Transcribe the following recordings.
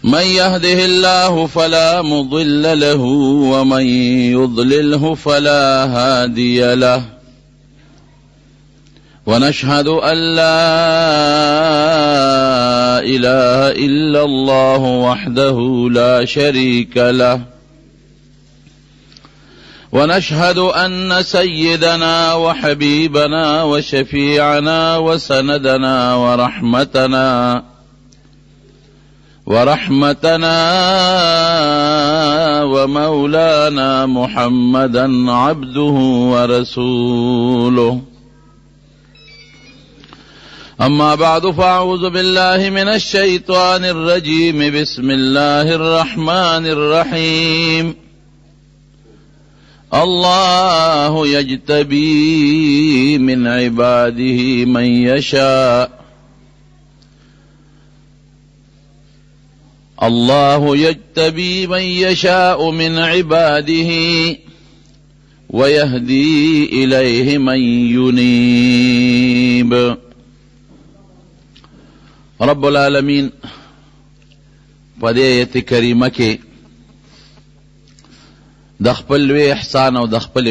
من يهده الله فلا مضل له ومن يضلله فلا هادي له ونشهد أن لا إله إلا الله وحده لا شريك له ونشهد أن سيدنا وحبيبنا وشفيعنا وسندنا ورحمتنا ومولانا محمدا عبده ورسوله. أما بعد فأعوذ بالله من الشيطان الرجيم. بسم الله الرحمن الرحيم. الله يجتبي من عباده من يشاء الله يجتبي من يشاء من عباده ويهدي إليه من ينيب. رب العالمین په دې آیت کریمه کې د خپل لوی احسان او د خپل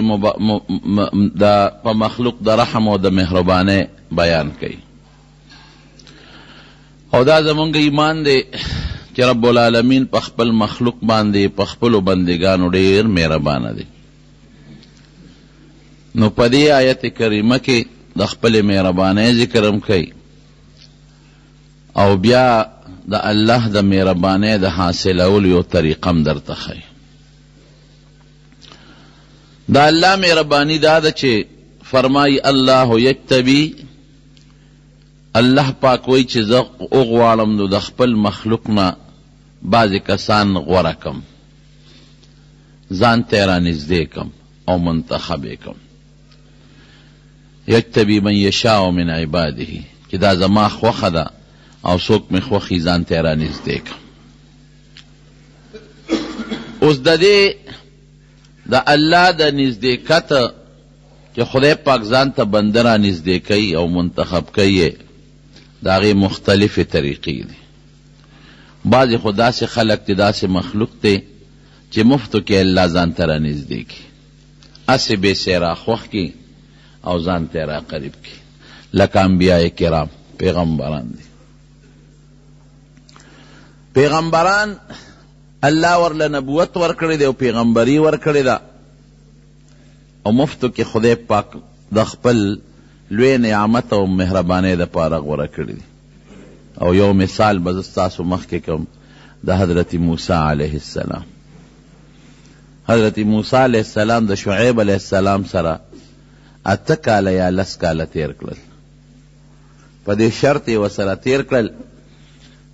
په مخلوق د رحم او د مهربانۍ بیان کوي، او دا زمونږ ایمان دی چې رب العالمین په خپل مخلوق باندې په خپلو بندګانو ډېر مهربانه دی. نو په دې آیت کریمه کې د خپل مهربانۍ ذکر هم کوي او بیا د الله د مهربانۍ د حاصلولو یو طریقه هم درته ښیي. د الله مهرباني دا ده چې فرمایي الله یجتبي، الله پاک وایي چې زه وغواړم نو د خپل مخلوق نه بعضې کسان غوره کم، ځان ته یې رانږدې کم او منتخب یې کم. یجتبي من یشاء من عباده، چې دا زما خوښه ده او څوک مې خوښي ځان ته یې رانږدې کم. اوس د دې د الله د نږدېکت چې خدای پاک ځان ته بنده رانږدې کوي او منتخب کوي، د هغې مختلفې طریقې دي. بعضې خو داسې خلک دي، داسې مخلوق دی چې مفتو کې الله ځان ته رانږدې کړي، هسې بې سی راخوښ کړي او ځان ته یې راقریب کړي، لکه انبیاء کرام پیغمبران دي. پیغمبران الله ورله نبوت ورکړی دی او پیغمبري ورکړې ده، او مفتو کې خدای پاک د خپل لوی نعمت او مهربانۍ دپاره غوره کړي دي. او یو مثال به زه ستاسو مخکې کوم د حضرت موسی علیه السلام. حضرت موسی علیه السلام د شعیب علیه السلام سره 8 کاله یا 10 کاله تیر کړل. په دې شرط یې ورسره تیر کړل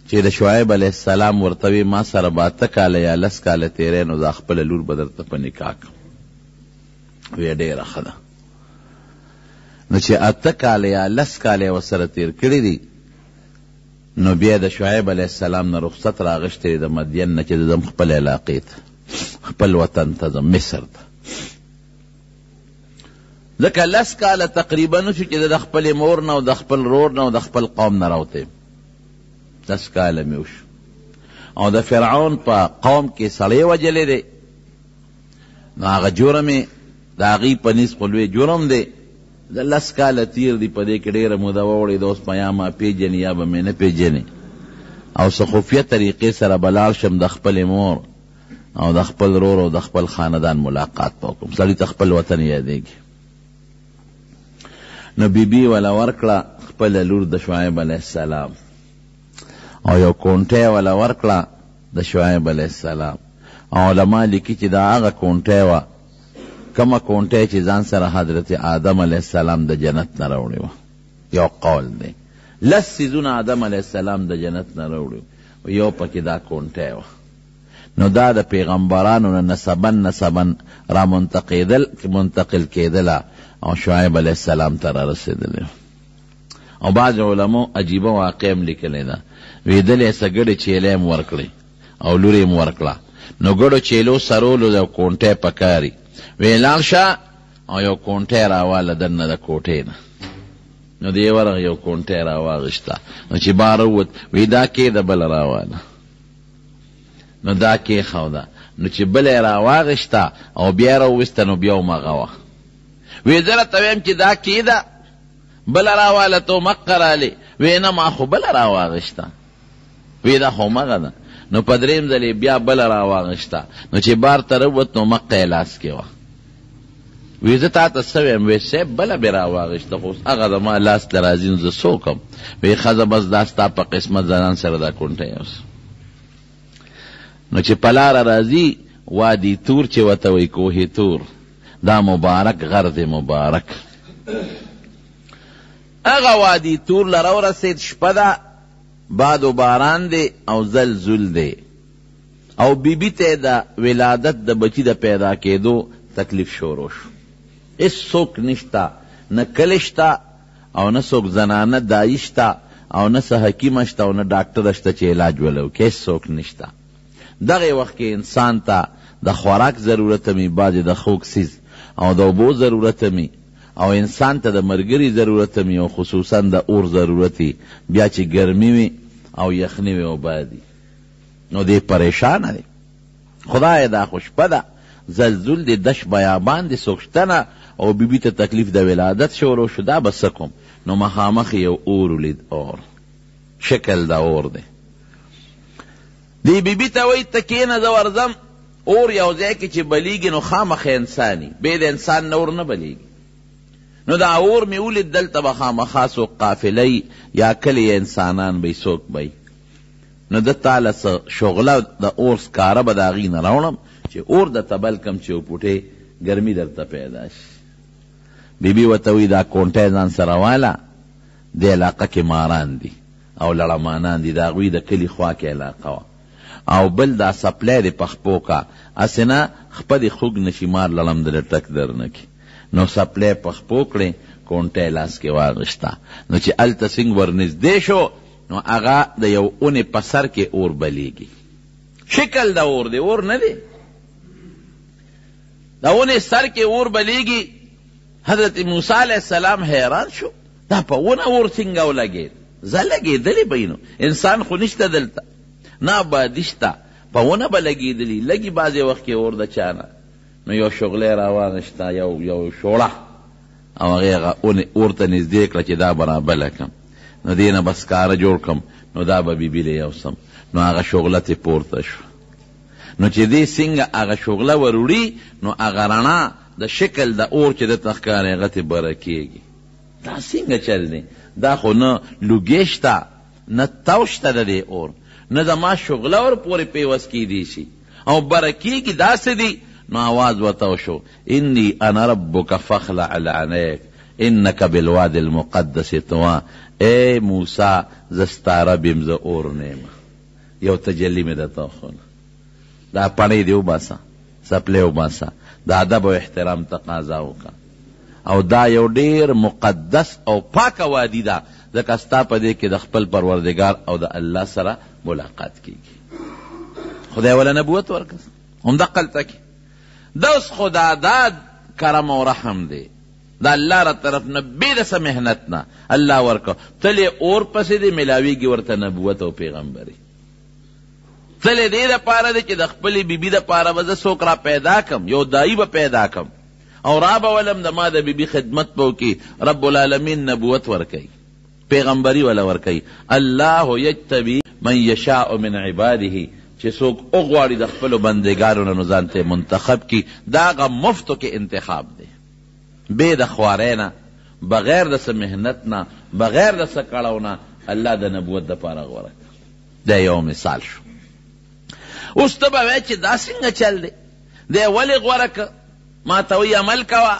چې د شعیب علیه السلام ورته وی ما سره به 8 کاله یا 10 کاله تیری نو دا خپله لور به درته په نکاح کړم. وی ډېره ښه ده. نو چې 8 کاله یا 10 کاله یې ورسره تیر کړي دي، نو بیا د شعیب علیه السلام نه رخصت راغشتې د مدین نه چې د ځم خپل علاقې ته، خپل وطن ته ځم، مصر ته. ځکه 10 کاله تقریبا شو چې د خپلې مور نه او د خپل رور نه او د خپل قوم نه راوتی. 10 کاله مې وشو او د فرعون په قوم کې سړی وجلی دی، نو هغه جرم یې د هغې په نیز خو لوی جرم دی. د 10 کاله تیر دی، په دې کې ډېره موده ووړې ده. اوس به یا ما پېژنې یا به مې نه پېژنې، او څه خفیه طریقې سره به لاړ شم د خپلې مور او د خپل رور او د خپل خاندان ملاقات به وکړم. سړي ته خپل وطن یادېږي. نو بیبي وله ورکړه خپله لور د شعیب علیه السلام، او یو کونټی وله ورکړه د شعیب علیه السلام. او علما لیکي چې دا هغه کونټی وه کمه کونټی چې ځان سره حضرت آدم علیه السلام د جنت نه راوړې وه. یو قول دی 10 څیزونه آدم علیه السلام د جنت نه راوړي، یو پکې دا کونټی وه. نو دا د پیغمبرانو نه نسبن را منتقل کېدله او شعیب علیه السلام ته را رسېدلی. او بعض علماء عجیبه واقع هم لیکلی ده، ویدلی څه ګډې چیلې هم ورکړې او لور یې هم ورکړه. نو ګډو چیلو سرولو یو کونټی پکاري، وی لاړ شه او یو کونټی راواله دننه د کوټې نه. نو دی ورغه یو کونټی راواغېسته، نو چې باره ووت وی دا کې د بله راواله. نو دا کېښوده، نو چې بله یې راواغېشته او بیا یې راوویسته، نو بیا همغه وه. وی زه راته ویم چې دا کېده، بله راوالته مقه رالې. وی نه ما خو بله راواغېشته. وی دا خو همغه ده. نو په درېیم ځل بیا بله راواغېشته، نو چې بار ته راووت نو مقه یې لاس کې وه. وی زه تا ته څه ویم؟ وی صاحب بله بې راواغېشته، خو هغه زما لاس ته راځي نو زه څوک یم؟ وی ښځه بس دا ستا په قسمت زنان سره دا کونټه یوس. نو چې په لاره راځي وادي تور چې ورته وایي کوهې تور، دا مبارک غر دی مبارک. هغه وادي تور لره ورسېد، شپه ده، باد و باران دی او زلزل دی، او بیبي ته د ولادت د بچي د پیدا کېدو تکلیف شروع شو. هېڅوک نشته، نه کلی شته او نه څوک زنانه دایي شته او نه څه حکیمه شته او نه ډاکټره شته چې علاج ولو کې، هېڅوک نشته. دغه وخت کې انسان ته د خوراک ضرورت می، بعضې د خوږ څیز او د اوبو ضرورت می، او انسان ته د ملګري ضرورت می، او خصوصا د اور ضرورت وي. بیا چې ګرمي وي او یخني وي او بادي، نو دی پریشانه دی. خدای دا خو شپه ده، زلزل دی، دش بیابان دی، څوک شته نه، او بیبي ته تکلیف د ولادت شروع شو. دا به څه کوم؟ نو مخامخ یو اور ولید، اور شکل د اور دی. دی بیبي ته وایي ته کښېنه زه ورځم. اور یو ځای کې چې بلیږي نو خامخ انساني، بې د انسان نه اور نه بلیږي. نو دا اور مې ولید، دلته به خامخا څوک قافله یا کلی انسانان به څوک به. نو ده تاله څه شغله د اور سکاره به د هغې نه راوړم چې اور درته بل کم چې وپوټې ګرمي درته پیدا شي. بیبي ورته وایي دا کونټی ځان سره واله، د علاقه کې ماران دي او لړمانان دي، د هغوی د کلي خوا کې علاقه وه. او بل دا سپلی دی پخپو کا، اسې نه خپه دې خوږ نشي مار لړم دله ټک در نه کي. نو سپلی پخپو کړې، کونټی لاس کې واغېشته. نو چې هلته سینګ ورنږدې شو نو هغه د یو اونې په سر کې اور بلیږي. شکل د اور دی، اور نه دی، د اونې سر کې اور بلیږي. حضرت موسی علیه السلام حیران شو، دا په ونه اور څنګه ولګېد؟ زه لګېدلی به نو انسان خو نشته دلته، نه آبادي شته، په ونه به لګېدلي، لګي بعضې وخت کې اور د چا نه. نو یو شغلی راواغېشته، یو شوړه، او هغې اور ته نږدې کړه چې دا به رابله کړم. نو دې نه به سکاره جوړ کړم، نو دا به بیبي له یوسم. نو هغه شغله ترې پورته شو. نو چې دې څنګه هغه شغله وروړي، نو هغه رڼا د شکل د اور چې دته ښکاري هغه ترې بره کېږي. دا څنګه چل دی؟ دا خو نه لوګې شته، نه تو شته د دې اور، نه زما شغله ور پورې پیوس کېدی شي او بره کېږي. داسې دی. نو آواز ورته وشو، انی انا ربک فاخلع علیک انک بالواد المقدس طوا. اے موسی زه ستا رب یم، زه اور نه یم. یو تجلی مې درته وښوله. دا پڼې دې وباسه، څپلۍ وباسه، د ادب او احترام تقاضا وکړه. او دا یو ډېر مقدس او پاکه وادي ده، ځکه ستا په دې کې د خپل پروردګار او د الله سره ملاقات کېږي. خدای وله نبوت ورکړه همدقه هلته کې. دا اوس خو دا کرم او رحم دی، دا الله را طرف نه بې د څه محنت نه الله ورکړه. تل یې اور پسې دی، میلاویږي ورته نبوت او پیغمبري. تل یې دې دپاره دی چې د خپلې بیبي دپاره به زه څوک را پیدا کم، یو دایي به پیدا کم او را به ولم د ما د بیبي خدمت به وکړي. رب العالمین نبوت ورکوي، پیغمبري وله ورکوي. الله یجتبي من یشاء من عباده، چې څوک وغواړي د خپلو بندګانو نه نو ځان ته منتخب کي. دا هغه مفتو کې انتخاب دی، بې د خوارۍ نه، بغیر د څه محنت نه، بغیر د څه کړو نه الله د نبوت دپاره غوره کړه. دا یو مثال شو. اوس ته به وایې چې دا څنګه چل دی؟ دی ولې غوره که؟ ما ته وایي عمل کوه،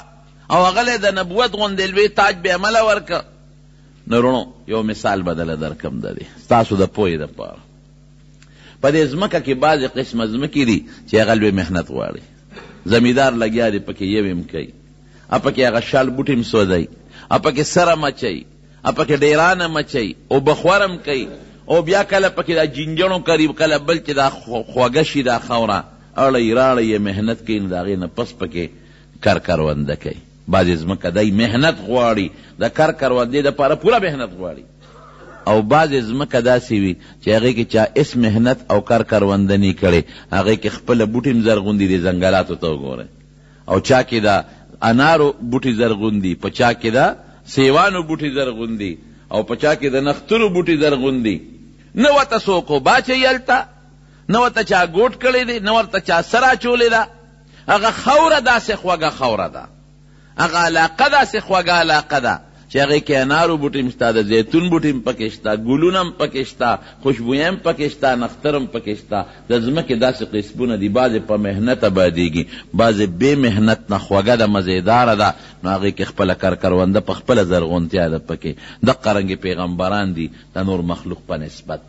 او هغه د نبوت غوندې لوی تاج بې عمله ورکه. نو رڼو یو مثال به دله درکم د دې ستاسو د پوهې دپاره. په دې ځمکه کې بعضې قسمه ځمکې دي چې هغه لوی محنت غواړي. زمیندار لګیا دی پکې یو یم کوي، پکې هغه شال بوټي م سوځوي، پکې سره مچوي، پکې ډیرانه مچوي او بخورم کوي، او بیا کله پکې دا جنجڼو کوي، کله بل چې دا خوږه شي دا خاوره اړی راړی یې محنت کوي، نو د هغې نه پس پکې کر کرونده کوي. بعضې ځمکه دی محنت غواړي، د کر کروندې دپاره پوره محنت غواړي. او بعضې ځمکه داسې وي چې هغې کې چا اس محنت او کار کروندني کړې، هغې کې خپله بوټي هم زرغون دي، د ځنګلاتو ته وګورئ، او چا کې د انارو بوټي زرغون دي، په چا کې د سیوانو بوټي زرغون دي، او په چا کې د نخترو بوټي زرغون دي. نه ورته څوک اوبه اچوي هلته، نه ورته چا ګوټ کړی دی، نه ورته چا سر اچولې ده. هغه خوره داسې خوږه خوره ده، هغه علاقه داسې خوږه علاقه ده چې هغې کې انارو بوټي هم شته، د زیتون بوټي هم پکې شته، ګلونه هم پکې شته، خوشبویه هم پکې شته، نختر هم پکې شته. د ځمکې داسې قسمونه دي، بعضې په محنت ابادېږي، بعضې بې محنت نه خوږه ده، مزېداره ده، نو هغې کې خپله کرونده په خپله زرغونتیا ده پکې. دقه رنګې پیغمبران دي د نور مخلوق په نسبت.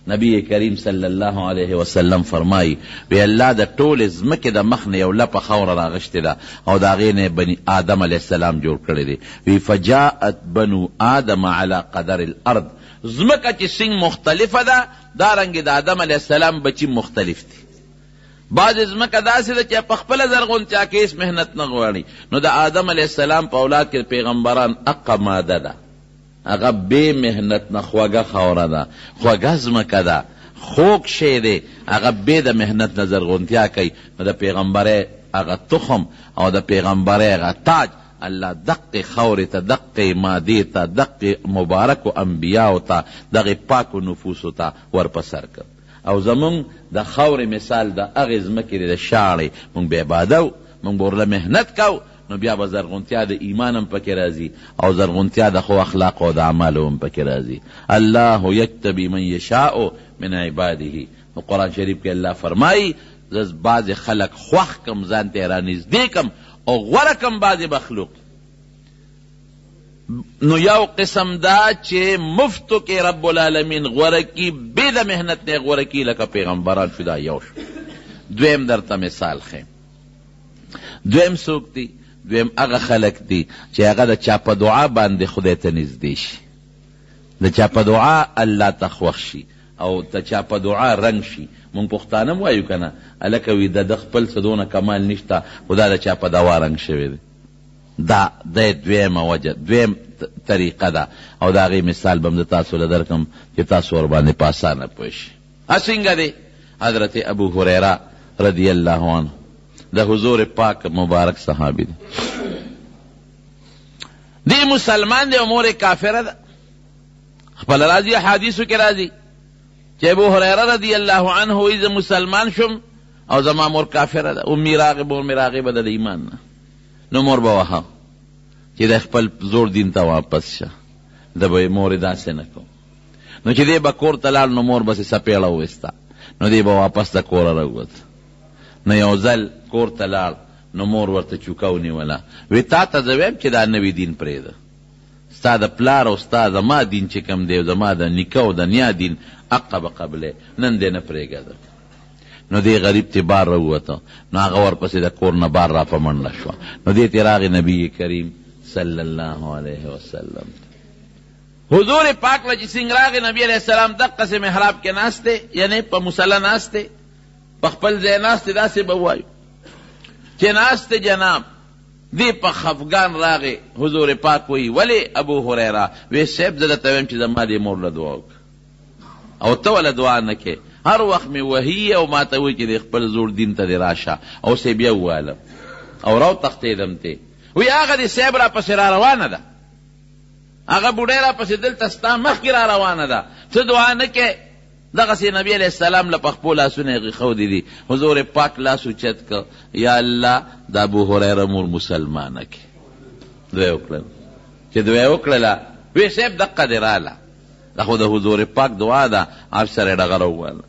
نبی کریم صلی الله علیه وسلم فرمایی وی الله د ټولې ځمکې د مخ نه یو لپه خاوره راغشتې ده او د هغې نه بني آدم علیه السلام جوړ کړی دی. وی فجاءت بنو آدم علی قدر الارض، ځمکه چې څنګه مختلفه ده دارنګې د آدم علیه السلام بچي مختلف دي. بعضې ځمکه داسې ده چې په خپله زرغونتیا کې هېڅ محنت نه غواړي، نو د آدم علیه السلام په اولاد کې پیغمبران اقه ماده ده، هغه بے محنت نه خوږه خاوره ده، خوږه ځمکه ده، خوږ شی دی، هغه بې د محنت نه زرغونتیا کوي. نو د پیغمبرۍ هغه تخم او د پیغمبرۍ هغه تاج الله دقې خاورې ته، دقې مادې ته، دقې مبارکو انبیاو ته، دغې پاکو نفوسو ته ور په سر کړ. او زمونږ د خاورې مثال د هغې ځمکې دی، د شاړې مونږ بې عباده و، مونږ به ورله محنت کوو، نو بیا به زرغونتیا د ایمان هم پکې راځي او زرغونتیا د ښو اخلاقو او د اعمالو هم پکې راځي. الله یجتبی من یشاء من عباده. نو قرآن شریف کې الله فرمایي زه بعضې خلک خوښ کم، ځان ته یې رانږدې کم او غوره کم بعضې مخلوق. نو یو قسم دا چې مفتو کې رب العالمین غوره کی، بې د محنت نه غوره کی، لکه پیغمبران شو، دا یو شو. دویم درته مثال ښیم. دویم څوک دی؟ دویم هغه خلک دي چې هغه د چا په دعا باندې خدای ته نږدې شي، د چا په دعا الله ته خوښ شي او د چا په دعا رنګ شي. مونږ پښتانه هم وایو که نه، هلکه وي د خپل څه دونه کمال نشته، خو دا د چا په دعا رنګ شوی دی. دا د دویمه وجه، دویم طریقه ده، او د هغې مثال به م د تاسو له درکم چې تاسو ورباندې په اسانه پوه شي. څنګه دی؟ حضرت ابو هریره رضی الله عنه د حضور پاک مبارک صحابی دی. دی مسلمان دی او مور کافره ده. خپل راځي حدیثو کې راځي چې ابو هریره رضی الله عنه وایي زه مسلمان شم او زما مور کافره ده، امي راغبه، مور مې راغبه ده د ایمان نه. نو مور به وهه چې د خپل زوړ دین ته واپس شه، ده به یې مور داسې نه کوم. نو چې دی به کور ته لاړ نو مور بسې سپېړه وویسته، نو دی به واپس د کوره راووت. نو یو ځل کور ته لاړ نو مور ورته چوکه ونیوله، وی تا ته زه ویم چې دا نوي دین پرېږده، ستا د پلار او ستا زما دین چې کوم دی، زما د نیکه او د نیا دین حقه به قبلې، نن دی نه پرېږده. نو دی غریب تی بار راووته، نو هغه ورپسې د کور نه بار را په منډه شوه. نو دی تی راغی نبی کریم صلی الله علیه وسلم حضور پاک له چې څنګه راغی، نبی علیه السلام دقسې محراب کې ناست دی، یعنې په مصله ناست دی، په خپل ځای ناست دی، داسې به ووایو چې ناست دی جناب. دی په خفګان راغی، حضور پاک وایي ولې ابو هریره؟ وی صاحب زه درته وایم چې زما دې مور له دعا وکړه او ته وله دعا نه کې، هر وخت مې وهي او ما ته وایي چې د خپل زوړ دین ته دې راشه، او صاحب یې ووالم او راو تښتېدم تی. وی هغه دې صاحب را پسې را روانه ده، هغه بوډۍ را پسې دلته ستا مخکې را روانه ده، څه دعا نه کې. دغسې نبی علیہ السلام له په خپلو لاسونه یې غښودي دي. حضور پاک لاس اوچت که یا الله د ابو هریره مور مسلمانه کې. دوی وکړل چې دوی وکړله، وی صاحب دقه دې راله، دا خو د حضور پاک دعا ده. افسر یې ډغره وواله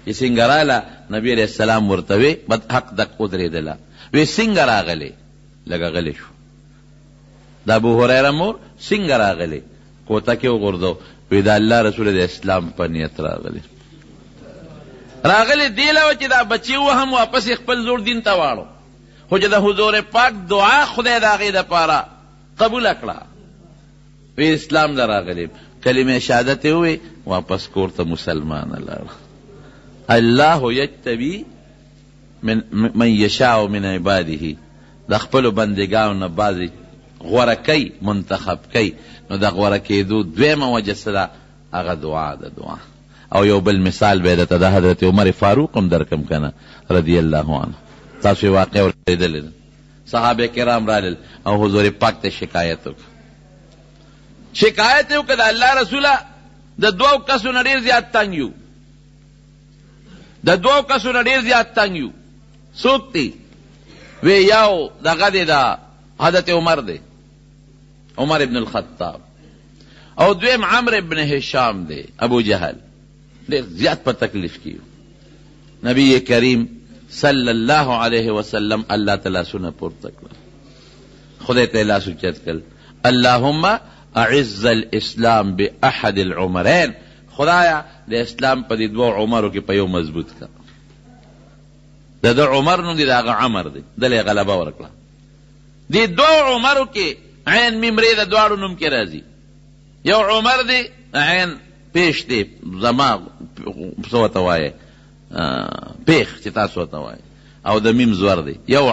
چې څنګه راله؟ نبی علیہ السلام ورته وی بد حق دق ودرېدله. وی څنګه راغلی؟ لږه غلی شو. د ابو هریره مور څنګه راغلی؟ کوټه کې وغورځو. وی د الله رسول د اسلام په نیت راغلی دی له چې دا بچي وهم واپس خپل زوړ دین ته واړو، خو چې د حضور پاک دعا خدای د هغې دپاره قبوله کړه. وی اسلام ته راغلی، کلمه شهادت یې ووی، واپس کور ته مسلمانه لاړه. الله یجتبی من یشاء من عباده، د خپلو بندګانو نه بعضې غوره کوي، منتخب کوي. نو د غوره کېدو دویمه وجه څه ده؟ هغه دعا ده دعا. او یو بل مثال به درته د حضرت عمر فاروق هم درکم کنه رضی الله عنه. تاسو واقع اوریدلې ده. صحابه کرام رالل او حضور پاک ته شکایت وکړه. شکایت یې وکړه د الله رسوله د دوو کسو نه ډېر زیات تنګ یو. د دوو کسو نه ډېر زیات تنګ یو. څوک دی؟ وی یو دغه دی د حضرت عمر دی، عمر ابن الخطاب، او دویم عمرو ابن هشام دی، ابو جهل. ډېر زیات په تکلیف کې نبی کریم صلی الله علیه وسلم الله تعالی سونه پورته کړل، خدای ته لاس اوچت کړل، اللهم اعز الاسلام باحد العمرین، خدایا د اسلام په دې دوه عمرو کې په یو مضبوط کړه. د عمر نوم دی د هغه عمر دی، دلې غلبه ورکړه. دې دوه عمرو کې عین ممرې د دواړو نوم کې راځي. یو عمر دی عین پیش دی، زما څه ورته وایي پیخ چې تاسو ورته وایي، او د میم زور دی. یو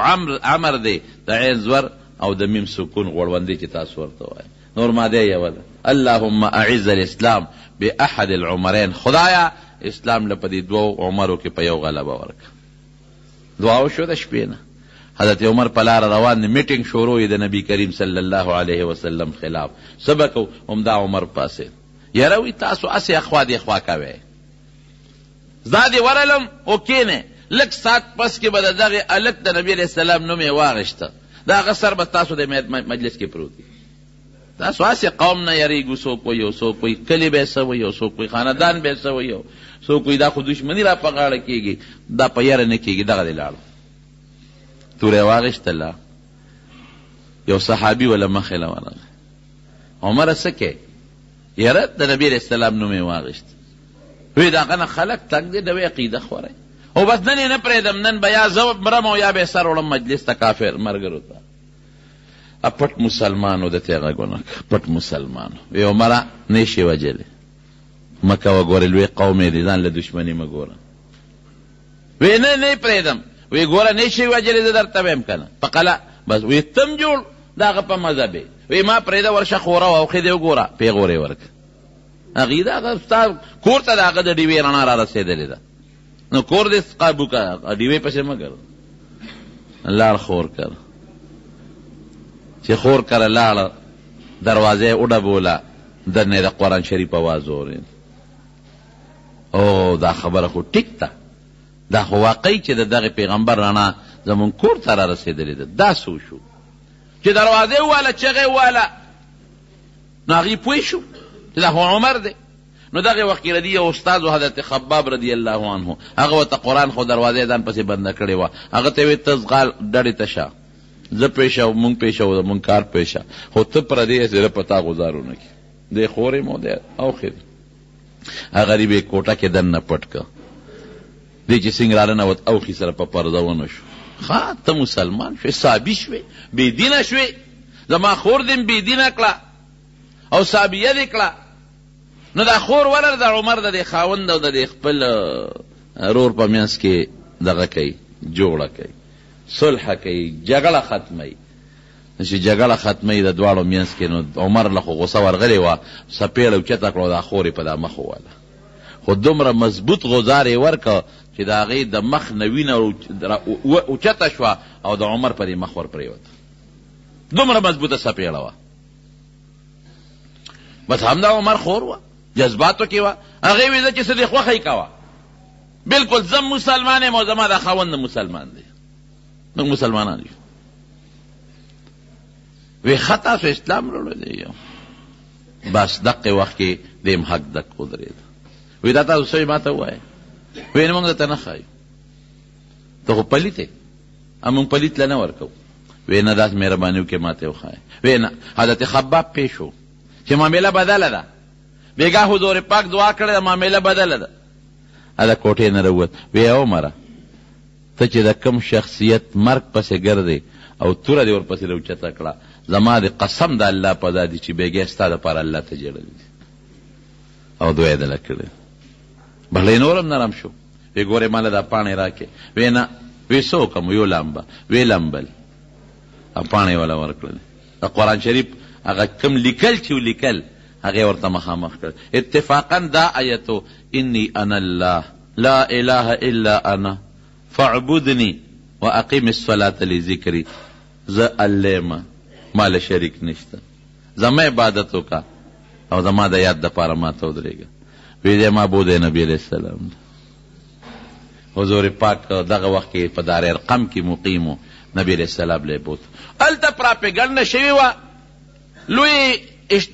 عمر دی د عین زور او د میم سکون غوړوندی چې تاسو ورته وایي. نور ماده یو ده، اللهم اعز الاسلام باحد العمرین، خدایا اسلام له په دې دوو عمرو کې په یو غلبه ورکړه. دعا وشوه د شپې نه. حضرت عمر په لاره روان دی، میټینګ شروع یې د نبی کریم صلی الله علیه وسلم خلاف. سبق همدا عمر پاسې یاره وی تاسو اسې اخوا دې خوا کوئ، زه دې ورلم او کینې لږ ساعت پس کې به د دغې هلک د نبي علیه السلام نوم یې واغېسته، د هغه سر به ستاسو د مجلس کې پروت وي. تاسو هسې قوم نه یریږو، څوک وایي او څوک وایي کلي به یې څه وایي او څوک وایي خاندان به یې څه وایي او څوک وایي دا خو دشمني را په غاړه کېږي، دا په یره نه کېږي. دغه دې لاړو توره یې واغېستله، یو صحابي وله مخې له ورغی. عمره څه کې؟ یاره د نبي علیه السلام نوم یې واغېست. وی د هغه نه خلک تنګ دی، د وی عقیده خوری او بس نن یې نه پرېږدم، نن به یا زه مرم او یا به یې سر وړم مجلس ته کافر ملګرو ته. پټ مسلمانو د ته غږونه پټ مسلمانو. وی عمره نه شي وجلې، مه کوه ګورې لوی قوم یې دی، ځان له دشمني مه ګوره. وی نه نه یې پرېږدم. وی ګوره نه شي وجلې، زه درته ویم که نه په قلعه بس. وی تم جوړ د هغه په مذهب یې. وی ما پرېږده ورشه خوره واوښې دی وګوره پیغور یې ورکړه. هغې د هغه ستا کور ته د هغه د ډیوې رڼا را رسېدلې ده، نو کور دې قابو که ډیوې پسې مه ګرځه. لاړ خور کر چې خور کره لاړه دروازه یې وډبوله، دننه د قرآن شریف اواز اورېد. او دا خبره خو ټیک ده، دا خو واقعي چې د دغې پیغمبر رڼا زمونږ کور ته را رسېدلې ده. دا څه وشو چې دروازه یې وواله، چغې یې وواله، نو هغې پوه شو چې دا خو عمر دی. نو دغې وخت کې ردي یو استاد و حضرت خباب رضی الله عنه، هغه ورته قرآن خو دروازه یې ځان پسې بنده کړې وه. هغه ته یې ویل ته ځغال ډډې ته شه، زه پېښه او مونږ پېښه او مونږ کار پېښه، خو ته پردې یې زه په تا ګزارو نه کړي. دی خور یې مو دی اوښې هغه غریب یې کوټه کې دننه پټ کړه. دی چې څنګه راننوت اوښي سره په پرده ونه شو. ښه ته مسلمان شوې، صابي شوې، بېدینه شوې، زما خور دې م بېدینه کړه او صابیه دې کړه. نو دا خور ولر د عمر د دې خاوند او د دې خپل رور په منځ کې دغه کوي، جوړه کوي، صلح کوي، جګړه ختموي. چې جګړه ختموي د دواړو منځ کې، نو عمر له خو غوسه ورغلې وه، څپېړه اوچته کړه او دا خور یې په دا مخ وواله. خو دومره مضبوط غوزار یې ورکړه چې د هغې د مخ نه وینه اوچته شوه او د عمر په دې مخ ور پرېوته. دومره مضبوطه څپېړه وه. بس همدا عمر خور وه، جذباتو کې وه. هغې ویده چې څه دې خوښه یې کوه، بلکل زه مسلمان یم او زما دا خاوند مسلمان دی، موږ مسلمانان یو. وی ښه تاسو اسلام راوړلی یو. بس دقې وخت کې دیم حق دک ودرېد. وی دا تاسو څه ما ته ووایه. وی نه موږ درته نه ښایو، ته خو پلیت یې، موږ پلیت له نه ورکوو. وی نه داسې مهرباني وکړې ما ته وښایه. وی نه حضرت خباب پیش و چې معامله بدله ده، بیګا حضور پاک دعا کړې ده، معامله بدله ده. هله کوټې نه راووت. وی عمره ته چې د کم شخصیت مرګ پسې ګرځې او توره دې ورپسې راوچته کړه، زما د قسم د الله په ذات چې بیګا ستا دپاره الله ته جړلي دي. او دعا یې دله کړې. بهله نور هم نرم شو. وی ګورې ماله دا پاڼې راکې. وی نه. وی څه وکړم؟ یو لمبه. وی لمبل پاڼې والا ورکړلې. د قرآن شریف هغه کم لیکل چې ولیکل هغه ورته مخامخ کړ. اتفاقا دا آیتو انی انا الله لا اله الا انا فاعبدنی واقیم الصلاة لذکری، زه الله ما مال شریک نشته، زما عبادت وکا او زما د یاد دپاره ما ته ودرېږه. وی دی معبود نبی علیہ السلام. حضور پاک دغه وخت کې په دار ارقم کې مقیمو، نبی علیہ السلام لی بوت. هلته پراپګنډه شوې وه، لوی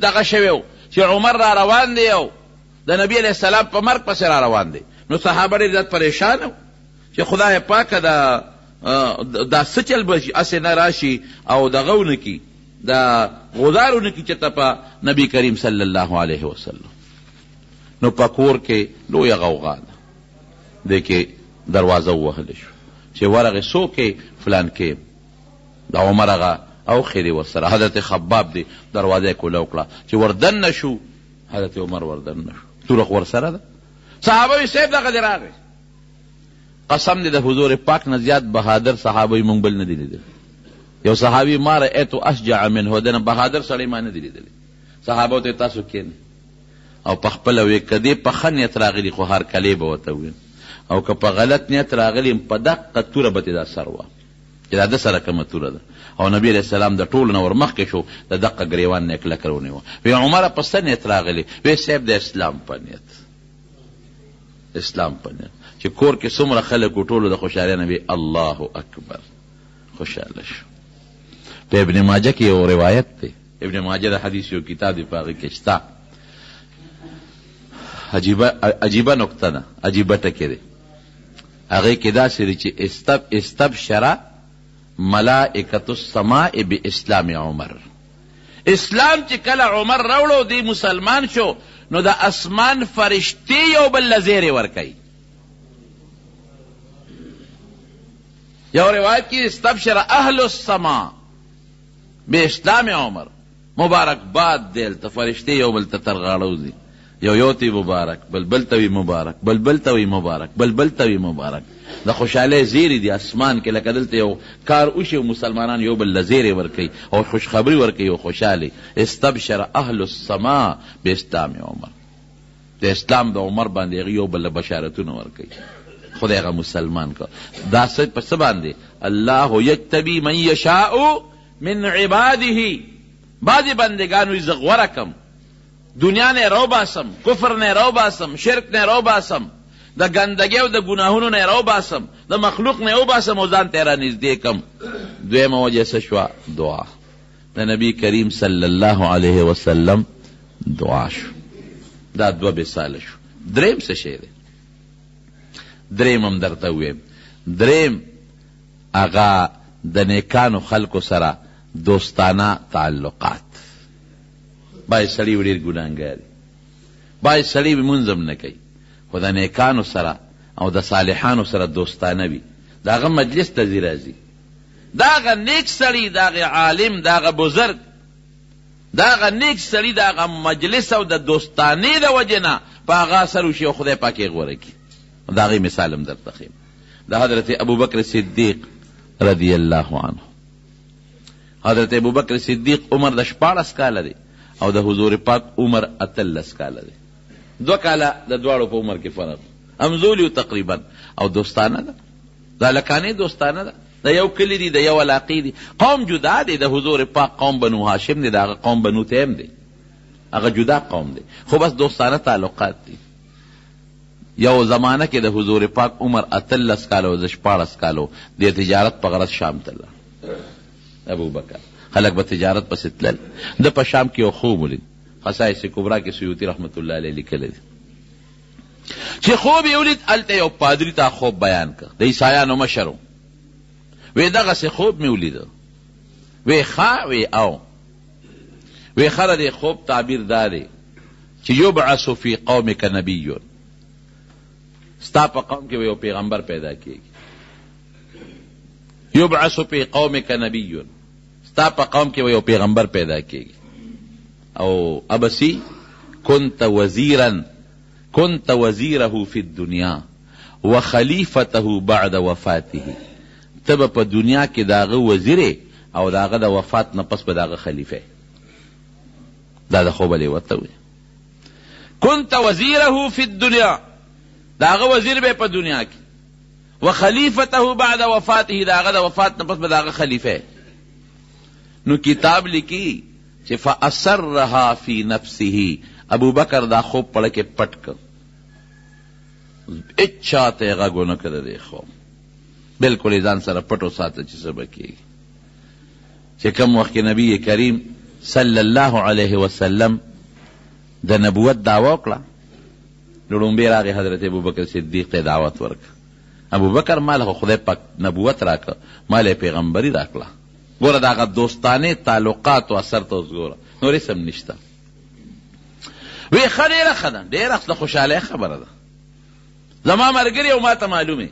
دغه شوی و چې عمر را روان دی او د نبی علیہ السلام په مرګ پسې را روان دی. نو صحابه ډېر زیات پریشان و چې خدای پاکه دا څه چل به هسې نه راشي او دغه ونه کي، دا غدار ونه کي چې ته په نبي کریم صلی الله علیه وسلم. نو په کور کې لویه غوغا ده، دی کې دروازه ووهلی شو چې ورغې څوک یې فلان کې د عمر هغه او خیری ورسره. حضرت خباب دی دروازه کوله وکړه چې وردن نشو، حضرت عمر وردن نشو، تورخ ورسره ده. صحابه وی صاحب دغه دی راغی. قسم دی د حضور پاک نه زیات بهادر صحابه مونږ بل نه دی لیدلی. یو صحابي ما رأیتو اشجع منه، دنه بهادر سړی ما نه دی لیدلی. صحابه ته تاسو کېنئ او په خپله وی که دې په ښه نیت راغلي خو هر کلی به ورته ویم، او که په غلط نیت راغلي په دقه توره به تې دا سر وه چې دا ده سره کومه توره ده. او نبی علیہ السلام د ټولو نه ورمخکې شو، د دقه ګریوان نه یې کلکه ونیوه. وی عمره په څه نیت راغلی؟ وی صاحب د اسلام په نیت، اسلام په نیت چې کور کې څومره خلک و ټولو د خوشحالۍ نه وی الله اکبر خوشحاله شو. په ابن ماجه کې یو روایت دی، ابن ماجه د حدیث یو کتاب دی، په هغې کې شته عجیبه نکته ده، عجیبه ټکې دی. هغې کې داسې دی چې استبشره ملائکة السماء باسلام عمر. اسلام چې کله عمر راوړو دی مسلمان شو، نو د اسمان فرشتي یو بل له زیرې ورکوي. یو روایت کې استبشر اهل السماء باسلام عمر، مبارکباد دی هلته فرشتي یو بل ته ترغاړو ځي، یو تی مبارک، بل ته وي مبارک، بل ته وي مبارک، بل ته وي مبارک. د خوشحالۍ زیری دی اسمان کې، لکه دلته یو کار وشي او مسلمانان یو بل له زیری ورکوي او خوشخبري ورکوي او خوشحالي. استبشر اهل السماء باسلام عمر، د اسلام د عمر باندې هغې یو بل له بشارتونه ورکوي. خدای هغه مسلمان که. دا څه په څه باندې؟ الله یجتبي من یشاء من عباده. بعضې بندګانو یې زه غوره کم، دنیا نه رو باسم، کفر نه رو باسم، شرک نه رو باسم، د ګندګۍ او د ګناهونو نه رو باسم، د مخلوق نه وباسم او ځان ته یې رانږدې کم. دویمه وجه څه شوه؟ دعا. د نبی کریم صلی الله علیه وسلم دعا شو. دا دوه مثاله شو. دریم څه شی دی؟ دریم هم درته وویم. دریم هغه د نیکانو خلکو سره دوستانه تعلقات. باید سړی ډېر ګناهګار وي، باید سړی لمونځ هم نه کوي، خو د نیکانو سره او د صالحانو سره دوستانه وي، د هغه مجلس ته ځي راځي، د هغه نیک سړي، د هغه عالم، د هغه بزرګ، د هغه نیک سړي د هغه مجلس او د دوستانې د وجې نه په هغه اثر وشي او خدای پاک یې غوره کړي. د هغې مثال هم درته ښیم. د حضرت ابوبکر صدیق رضی الله عنه. حضرت ابوبکر صدیق عمر د 14 کاله دی او د حضور پاک عمر 18 کاله دی. 2 کاله د دواړو په عمر کې فرق، همزولی تقریبا، او دوستانه ده، دا لکانې دوستانه ده، د یو کلی دی، د یو علاقې دی. قوم جدا دی، د حضور پاک قوم بنو هاشم دی، د هغه قوم بنو تیم دی، هغه جدا قوم دی، خو بس دوستانه تعلقات دی. یو زمانه کې د حضور پاک عمر 18 کاله او د 14 کالو د تجارت په غرض شام ته ابوبکر. خلک به تجارت پسې تلل. د په شام کې یو خوب ولید، خصائص کبرا کې سیوطي رحمت الله علیه لیکلی دی چې خوب یې ولید. هلته یو پادري ته خوب بیان کړ، د عیسایانو مشر و. وی دغسې خوب مې ولیده. وی ښه؟ وی او. وی ښه د خوب تعبیر دا دی چې یبعث فی قومک نبی، ستا په قوم کې یو پیغمبر پیدا کېږي. یبعث فی قومک نبی، ستا په قوم کې یو پیغمبر پیدا کېږي. او ابسی كنت وزیره فی الدنیا وخلیفته بعد وفاته. تب په دنیا کې داغه وزیره او داغه د وفات نه پس به داغه خلیفه. دا د خوب لی ورته وي. كنت وزیره فی الدنیا، دا هغه وزیر به په دنیا کې، وخلیفته بعد وفاته، دا هغه د وفات نه پس به د هغه خلیفه. نو کتاب لیکي چې فاثرها فی نفسه، ابو بکر دا خوب پړه کې پټ کړ، اچھا ته غږ ونه کړ دی خوب، بالکل یې ځان سره پټ وساته چې څه به کېږي. چې کوم وخت کې نبی کریم صلی الله علیه وسلم د نبوت دعوه وکړه، لومبی راغی حضرت ابوبکر صدیق ته دعوت ورکړه. ابوبکر مال خو خدای پاک نبوت راکړه، مال پیغمبري راکړه. ګوره دا هغه دوستانه تعلقات او اثر ته اوس ګوره، نور هېڅ هم نشته. وی ښه ډېره ښه ده، ډېره اصله خوشحالۍ خبره ده. زما ملګري او ما ته معلومې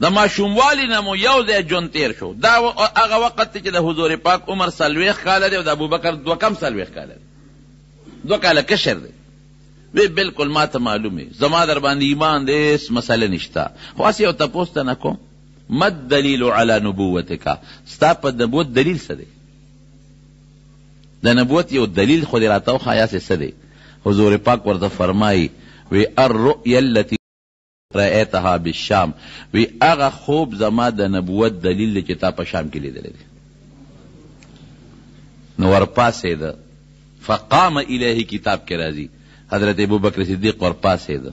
د ماشوموالي نه مو یو ځای ژوند تېر شو. دا هغه وخت چې د حضور پاک عمر 40 کاله دی او د ابوبکر 2 کم 40 کاله دی، 2 کاله کشر دی. وی بالکل ما ته معلومې، زما در باندې ایمان دی، هېڅ مسله نشته. خو هسې یو تپوس ته نه کوم، ما الدلیل علی نبوتک، ستا په نبوت دلیل څه دی؟ د نبوت یو دلیل خو دې راته وښایه څه دی؟ حضور پاک ورته فرمایي وی الرؤیا التي رأیتها بالشام، وی هغه خوب زما د نبوت دلیل دی چې تا په شام کې لیدلی دی. نو ورپاسېده، فقام الیه کتاب کې راځي، حضرت ابوبکر صدیق ورپاسېده،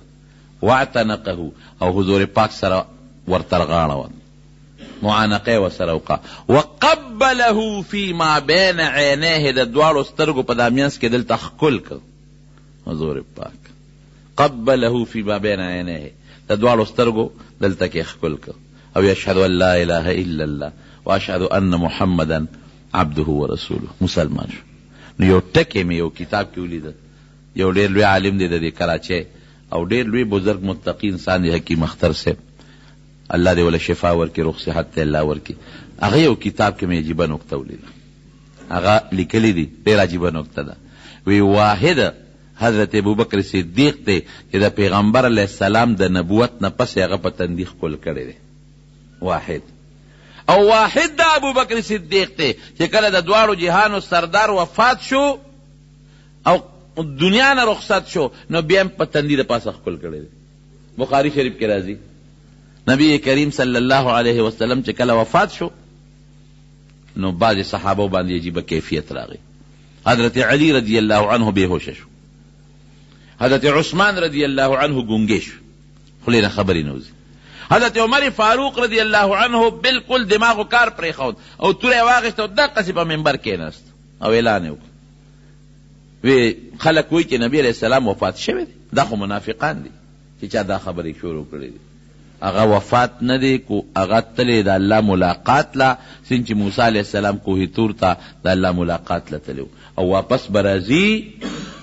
واعتنقه، او حضور پاک سره ورترغاړه، معانقه ورسره وکړه، وقبله فی ما بین عینیه، د دواړو سترګو په دا منځ کې دلته ښکل کړ حضور پاک، قبله فی ما بین عینیه، د دواړو سترګو دلته کې ښکل کړ. او یشهد ان لا اله الا الله واشهد ان محمدا عبده ورسوله، مسلمان شو. نو یو ټکی مې یو کتاب کې ولیده، یو ډېر لوی عالم دی د کراچۍ او ډېر لوی بزرګ متقی انسان دی، حکیم اختر صاحب، الله دې ولا شفا ورکړي، روغ صحت ته الله ورکړي. هغه یو کتاب کې مې عجیبه نکته ولیده، هغه لیکلی دي، ډېر عجیبه نکته ده. وی واحد حضرت ابوبکر صدیق دی چې د پیغمبر علیه السلام د نبوت نه پس هغه په تندي ښکل کړی دی، واحد. او واحد د ابوبکر صدیق دی چې کله د دواړو جهانو سردار وفات شو او دنیا نه رخصت شو، نو بیا هم په تندي د پاسه ښکل کړی دی. بخاري شریف کې راځي نبی کریم صلی الله علیه وسلم چې کله وفات شو، نو بعض صحابه باندې عجیبه کیفیت راغی. حضرت علی رضی الله عنه بېهوشه شو، حضرت عثمان رضی الله عنه ګونګې شو، خولې نه خبرې نه وځي. حضرت عمر فاروق رضی الله عنه بالکل دماغو کار پرېښود او توره یې واخېسته او دقسې په منبر کېناست او اعلان یې وکړ. وی خلک وایي چې نبی علیه السلام وفات شوی دی، دا خو منافقان دي چې چا دا خبرې شروع کړې دي. هغه وفات نه دی، کو هغه تللی د الله ملاقات لا، څنګه چې موسی علیه السلام کوه تور ته د الله ملاقات له تللی او واپس به راځي.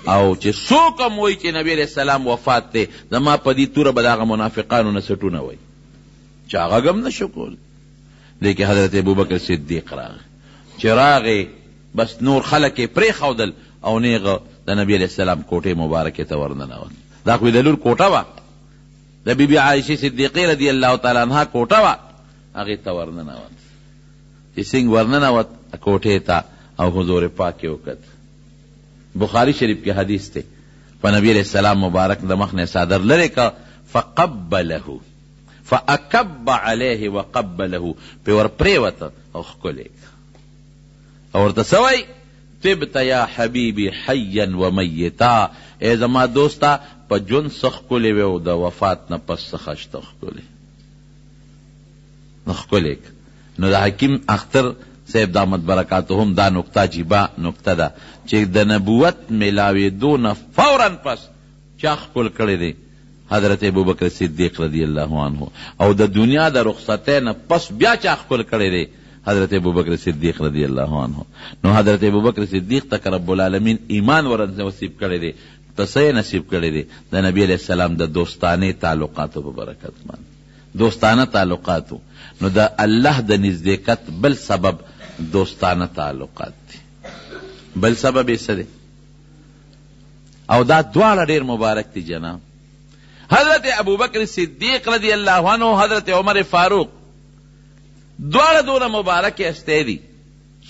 او چې څوک هم وایي چې نبی علیه السلام وفات دی، زما په دې توره به د هغه منافقانو نه سټونه وایي چې هغه غم نه شو کولی. لیکن حضرت ابوبکر صدیق راغی، چې راغی بس نور خلک یې پرېښودل او نیغه د نبی علیه السلام کوټې مبارکې ته ورننوت. دا خو د لور کوټه وه، د بی بی عایشې صدیقې رضی الله تعالی عنها کوټه وه، هغې ته ورننوت. چې څنګه ورننوت کوټې ته او حضور پاک یې وکت. بخاری شریف کې حدیث دی، په نبی علیہ السلام مبارک د مخ نه صادر لرې کا، فقبله فاکب علیه وقبله، پې ور پرېوته او ښکلې او ورته څه وایي، طبت یا حبیبي حیا ومیتا، ای زما دوسته په ژوند څه ښکلې وې او د وفات نه پس څه خشته ښکلې نو ښکلې. نو د حکیم اختر صاحب دامت برکاتهم دا نکته عجیبه نکته ده چې د نبوت میلاوېدو نه فوراً پس چا ښکل کړی دی؟ حضرت ابوبکر صدیق رضی الله عنه. او د دنیا د رخصتۍ نه پس بیا چا ښکل کړی دی؟ حضرت ابوبکر صدیق رضی الله عنه. نو حضرت ابوبکر صدیق ته رب العالمین ایمان ور نصیب کړی دی، پس یې نصیب کړی دی د نبی علیہ السلام د دوستانه تعلقاتو په برکت باندې، دوستانه تعلقاتو. نو د الله د نزدېکت بل سبب دوستانه تعلقات دي، بل سبب یې څه دی؟ او دا دواړه ډېر مبارک دي جناب. حضرت ابوبکر صدیق رضی الله عنه، حضرت عمر فاروق، دواړه دونه مبارک استی دي.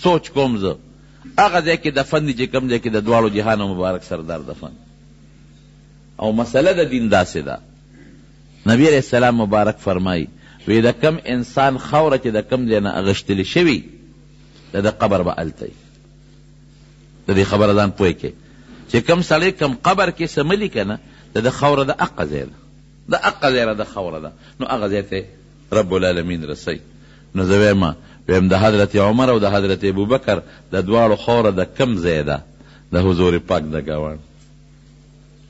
سوچ کوم زه هغه ځای کې دفن دي چې کوم ځای کې د دواړو جهانو مبارک سردار دفن. او مسله د دین داسې ده. نبی علیہ السلام مبارک فرمایي وی د کم انسان خوره چې د کم ځای نه اغشتلی شوي د قبر به هلته د دې خبره ځان پوه کړئ چې کم سړی کم قبر کې څه ملي که نه د خوره د اقه ځای ده، د اقه ځای د خوره ده، نو هغه ځای ته رب العالمین رسی. نو زه ویم د حضرت عمر او د حضرت ابوبکر د دواړو خوره د کم ځای ده د حضور پاک د ګاونډ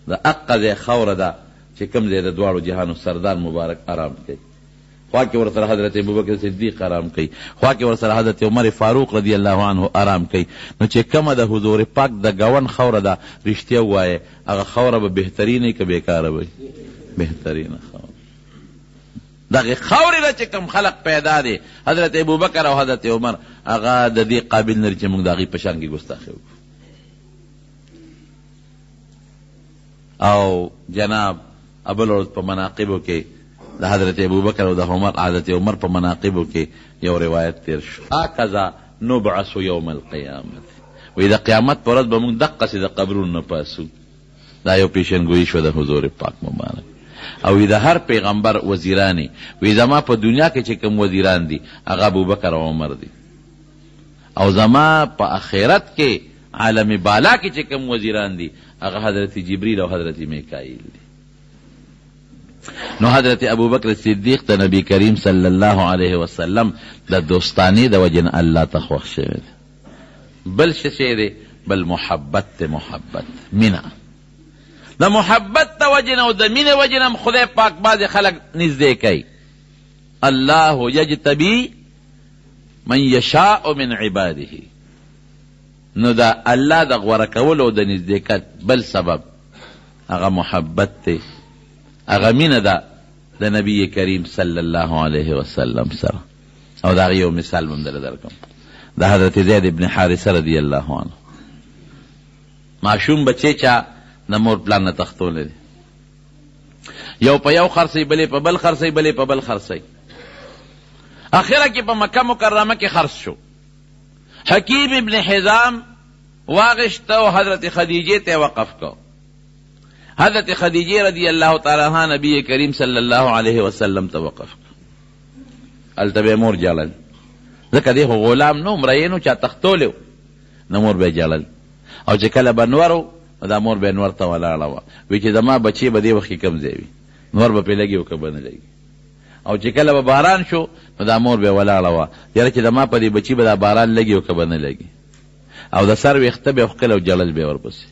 د اقه ځای خوره ده چې کم ځای د دواړو جهانو سردار مبارک آرام کوي. خوا کې ورسره حضرت ابوبکر صدیق آرام کوي، خوا کې ورسره حضرت عمر فاروق رضی الله عنه آرام کوي. نو چې کومه د حضور پاک د ګاونډ خوره ده رښتیا ووایه هغه خوره به بهترینه که بیکاره وي؟ بهترینه خوره. دغه خورې نه چې کوم خلق پیدا دی حضرت ابوبکر او حضرت عمر هغه د دې قابل نه چې موږ د هغې په شان کې ګستاخي وکړو. او جناب ابوالورد په مناقبو کې د حضرت ابوبکر او د حضرت عمر په مناقبو کې یو روایت تیر شو، هکذا نبعث یوم القیامت، وی د قیامت په ورځ به موږ دقسې د قبرونو نه پاسو. دا یو پیشنګویي شوه د حضور پاک مبارک. او وی د هر پیغمبر وزیرانی وی زما په دنیا کې چې کوم وزیران دي هغه ابوبکر او عمر دي، او زما په آخرت کې عالم بالا کې چې کوم وزیران دي هغه حضرت جبریل او حضرت میکائیل دي. نو حضرت ابوبکر صدیق د نبی کریم صلی الله علیه وسلم د دوستانی د وجن الله ته خوښ شوی دی. بل څه شی دی؟ بل محبت ته، محبت مینا د محبت د وجن او د مینې وجن هم خدای پاک بعضې خلک نږدې کوي. الله یجتبی من یشاء من عباده. نو دا الله د غوره کولو او د نږدېکت بل سبب هغه محبت دی، هغه مینه ده د نبی کریم صلی الله علیه وسلم سره. او د هغې یو مثال هم دله درکم، د حضرت زید ابن حارثه رضی الله عنه. ماشوم بچی چا د مور پلان نه تختولی دی، یو په یو خرڅوي، بلې په بل خرڅوي، بلې په بل خرڅوي. اخره کې په مکه مکرمه کې خرڅ شو. حکیم ابن حزام واغشته او حضرت خدیجه ته وقف کو. حضرت خدیجه رضی الله تعالی عنها نبی کریم صلی الله علیه وسلم ته وقف کو. هلته به مور جړل، ځکه دی خو غلام نو مریی نو چا تختولی نو مور به جړل. او چې کله به نور و دا مور به نور ته ولاړه وه، وی چې زما بچی به دې وخت کې کم ځای وي، نور به پرې لګي او که به نه لګي. او چې کله به باران شو نو دا مور به ولاړه وه، یاره چې زما په دې بچي به دا باران لګي او که به نه لګي. او د سر ویښته به یې ښکل او جړل به یې ورپسې.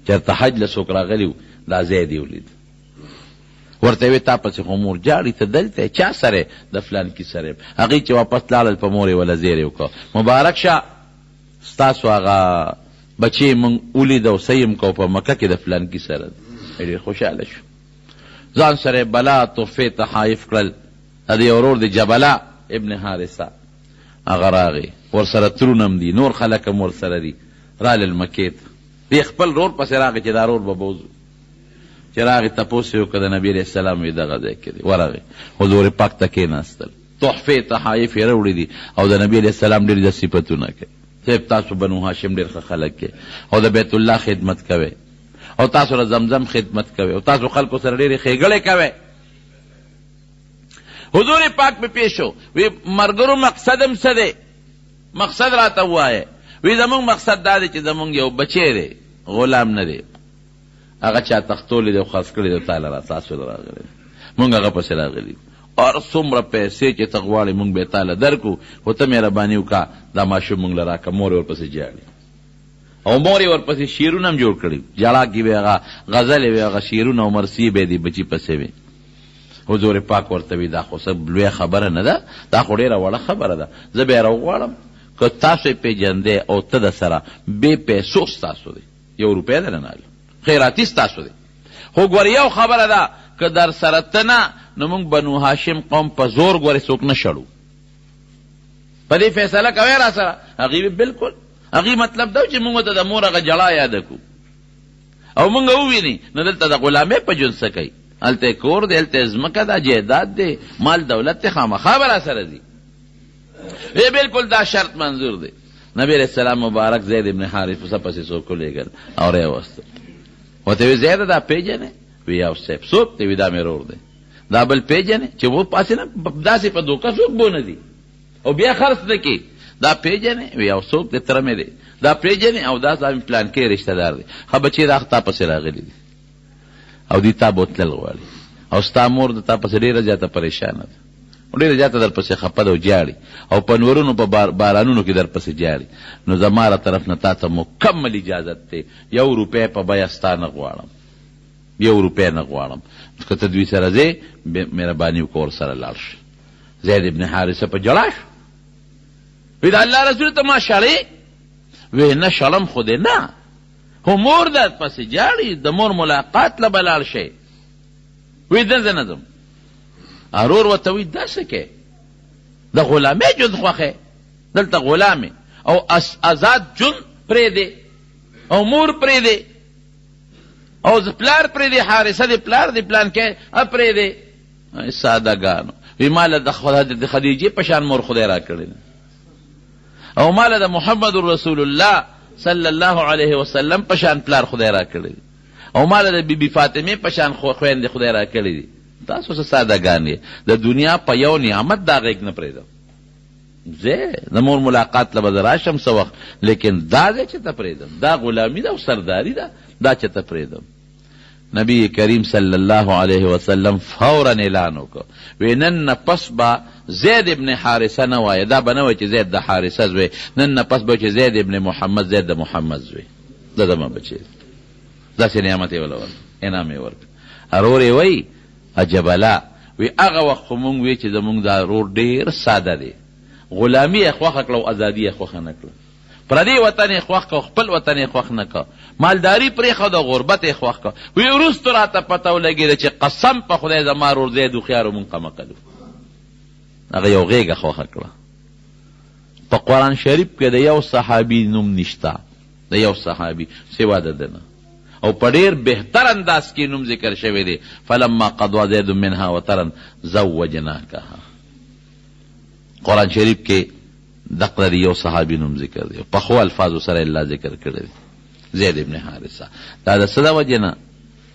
چېرته حج له څوک راغلي و دا ځای دې ولید، ورته وی تا پسې خو مور جاړي، ته دلته چا سره؟ د فلانکي سره. هغوی چې واپس لاړل په مور یې وله زیری وکړه، مبارک شه ستاسو هغه بچی مونږ ولید او سیم کو په مکه کې د فلانکي سره. ډېر خوشحاله شو، ځان سره بلا تحفې تحایف کړل. د یو ورور د جبله ابن حارثه هغه راغی، ورسره ترونه هم دي، نور خلک هم ورسره دي. رالل مکې ته، دی خپل رور پسې راغی چې دا رور به بوځو. چې راغی تپوس یې وکړه د نبي علیه السلام، وی دغه ځای کې دی. ورغی حضور پاک ته کېناستل، تحفې تحایف یې راوړي دي او د نبي علیه السلام ډېر صفتونه کوي. صاحب تاسو بنو هاشم ډېر ښه خلک کې، او د بیت الله خدمت کوئ، او تاسو له زمزم خدمت کوئ، او تاسو خلکو سره ډېرې ښېګړې کوئ. حضور پاک پې پیش شو، وی مرګرو مقصدم څه دی؟ مقصد راته ووایه. وی زمونږ مقصد دا دی چې زمونږ یو بچی دی، غلام نه دی، هغه چا تختولی دی او خرڅ کړی دی، تا لره تاسو له راغلی، مونږ هغه پسې راغلي. اور څومره پیسې چې ته غواړې مونږ به تاله درکو، خو ته مهرباني وکړه دا ماشوم مونږ له راکړه. مور یې ورپسې جاړي، او مور یې ورپسې شعرونه هم جوړ کړي، جړا کې به هغه غزلې وې، هغه شعرونه او مرثیې به یې د بچي پسې وې. حضور پاک ورته وی دا خو څه لویه خبره نه ده، دا خو ډېره وړه خبره ده. زه به یې راوغواړم که تاسو یې پېژندې او ته د سره بې پیسو ستاسو دی، یو روپۍ در نه اخلي، خیراتي ستاسو دی. خو ګورې یو خبره ده، که در سره ته نه نو موږ بنو هاشم قوم په زور ګورې څوک نه شړو. په دې فیصله کوئ را سره؟ هغې بلکل، هغې مطلب دا چې موږ ته د مور هغه جړا یاده کړو او موږ وویني نو دلته د غلامۍ په ژوند څه کوي؟ هلته کور دی، هلته ځمکه ده، جایداد دی، مال دولت دی، خامخا به را سره دي. بلکل دا شرط منظور دی. نبی علیہ السلام مبارک زید ابن حارثه پسې څوک ولېږل او راوستل. ورته وی زیاده دا پیژنې؟ وی یو صاحب. څوک دی؟ وی دا مې ورور دی. دا بل پیژنې؟ چې و پاسې نه داسې په دوکه څوک بونه دي او بیا خرڅ نه کوي. دا پیژنې؟ وی یو څوک دی تره مې دی. دا پیژنې؟ او دا زما پلان کې رشته دار دی. ښه بچې دا تا پسې راغلي دي او دوی تا بوتلل غواړي او ستا مور د تا پسې ډېره زیاته پریشانه ده او ډېره زیاته در پسې خفه ده او جاړي او په نورونو په بارانونو کې در پسې جاړي. نو زما را طرف نه تا ته مکمل اجازت دی. 1 روپۍ په بیه ستا نه غواړم، 1 روپۍ نه غواړم. که ته دوی سره ځې مهرباني وکړه ورسره لاړ شه. زید ابن حارثه په ژړا شو. وی د الله رسول ته ما شړې؟ وی نه شړم خو دې نه، خو مور در پسې جاړي، د مور ملاقات له به لاړ شئ. وی دلته نه ځم. ارور ورته وی داسې کې د غلامۍ ژوند خوښې، دلته غلامې او آزاد ژوند پرېږدې او مور پرېږدې او پلار پرېږدې، حارثه دې پلار دې پلان کې پرېږدې. سادهګانو. وی ماله د خدیجې په شان مور خدای را کړې او ماله د محمد رسول الله صلی الله علیه وسلم په شان پلار خدای را کړی دی او ماله د بیبي فاطمې په شان خویندې خدای را کړی دي. تاسو څه سادهګان یې. د دنیا په یو نعمت دا غېږ نه پرېږدم. زه د مور ملاقات له به زه راشم څه وخت، لیکن دا دی چې ته پرېږدم. دا غلامي ده او سرداري ده، دا چې ته پرېږدم. نبی کریم صلی الله علیه وسلم فورا اعلان وکړ. وی نن نه پس به زید ابن حارثه نه وایه، دا به نه وایي چې زید د حارثه زوی، نن نه پس به چې زید ابن محمد، زید د محمد زوی. دا زما بچی داسې نعمت یې وله ورکړ، انعام یې ورکړ. ورور یې وایي عجبله، وی هغه وخت خو مونږ وی چې زمونږ دا ورور ډېر ساده دی، غلامي یې خوښه کړه او ازادي یې خوښه نه کړه. پردی وطن یې خوښ کړه او خپل وطن یې خوښ نه کړه. مالداري پرېښوده او غربت یې خوښ کړه. وی وروستو راته پته ولګېده چې قسم په خدای زما ورور دی هوښیار او مونږ قمقل وو. هغه یو غېږه خوښه کړه. په قرآن شریف کې د یو صحابي نوم نشته، د یو صحابي سوا د ده نه، او په ډېر بهتر انداز کې نوم ذکر شوی دی. فلما قضا زید منها وطرا زوجناکها. قرآن شریف کې دقه د یو صحابي نوم ذکر دی، په ښو الفاظو سره الله ذکر کړی دی، زید ابن حارثه. دا د څه د وجې نه؟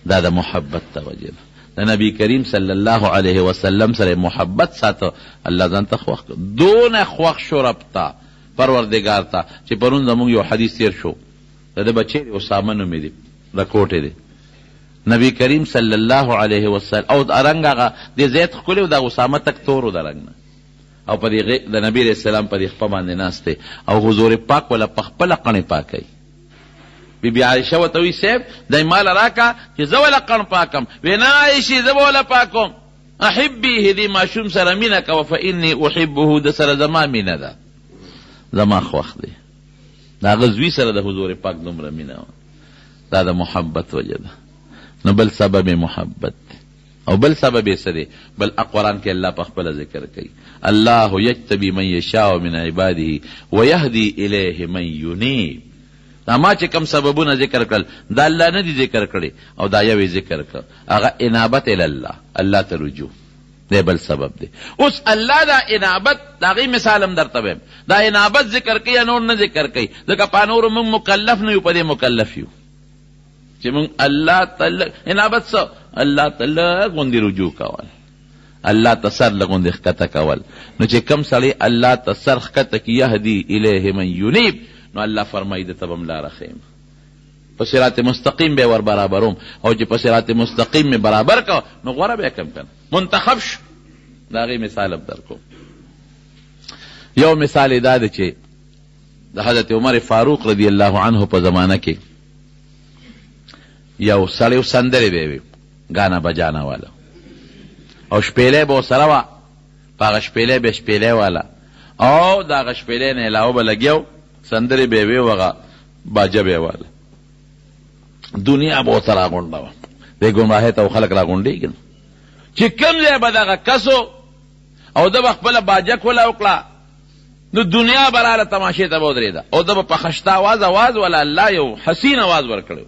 دا د محبت د وجې نه. د نبی کریم صلی الله علیه وسلم سره محبت ساته، الله ځان ته خوښ کړ. دونه خوښ شو رب ته، پروردګار ته، چې پرون زموږ یو حدیث تیر شو، د ده بچی دی اسامه نومې دی، د کوټې دی. نبی کریم صلی الله علیه وسلم او رنګ هغه د زید ښکلی و، د اسامه تک تور و د رنګ نه، او په د نبي علیه السلام په دې خپه باندې ناست دی او حضور پاک ولا په خپله قڼې پاکوي. بی عایشه ورته وایي صاحب دی ماله راکه چې زه وله قڼ پاکم. وی نه عایشې زه به وله پاکوم. احبیه دې ماشوم سره مینه کوه فانی احبه، د سره زما مینه ده، زما خوښ دی. د هغه زوی سره د حضور پاک دومره مینه وه. دا د محبت وجه ده. نو بل سبب محبت دی او بل سبب یې څه دی؟ بل قرآن کې الله په خپله ذکر کوي. الله یجتبی من یشاء من عباده ویهدی الیه من ینیب. دا ما چې کوم سببونه ذکر کړل دا الله نه دي ذکر کړي او دا یو ذکر کړ، هغه انابت الی الله ته رجوع دی، بل سبب دی. اوس الله دا انابت د هغې مثال هم درته وایم. دا انابت ذکر کوي یا نور نه ذکر کوي؟ ځکه په نورو موږ مکلف نه یو، په دې مکلف یو چې موږ الله ته انابت څه؟ الله ته لږ غوندې رجوع کول، الله ته سر لږ غوندې ښکته کول. نو چې کوم سړی الله ته سر ښکته کي یهدي الیه من ینیب، نو الله فرمایي د ته به م لاره ښیم، په صراط مستقیم به ور برابروم. او چې په صراط مستقیم مې برابر که نو غوره به یې کم کنه، منتخب شو. د هغې مثال هم در کوم. یو مثال یې دا دی چې د حضرت عمر فاروق رضی الله عنه په زمانه کې یو سړی سندرې به وي، ګانا بجانا والا، او شپېلۍ به ورسره وه، په هغه شپېلۍ به شپېلۍ والا، او د هغه شپېلۍ نه علاوه به لګیا سندرې به یې وې او هغه باجه به یې واله. دنیا به ورته راغونډه وه، دې ګمراهۍ ته خلک راغونډېږي چې کوم ځای به دغه کسو او ده به خپله باجه کوله وکړه، نو دنیا به راله تماشې ته به ودرېده او ده به په خشته اواز ولا الله یو حسین اواز ورکړی،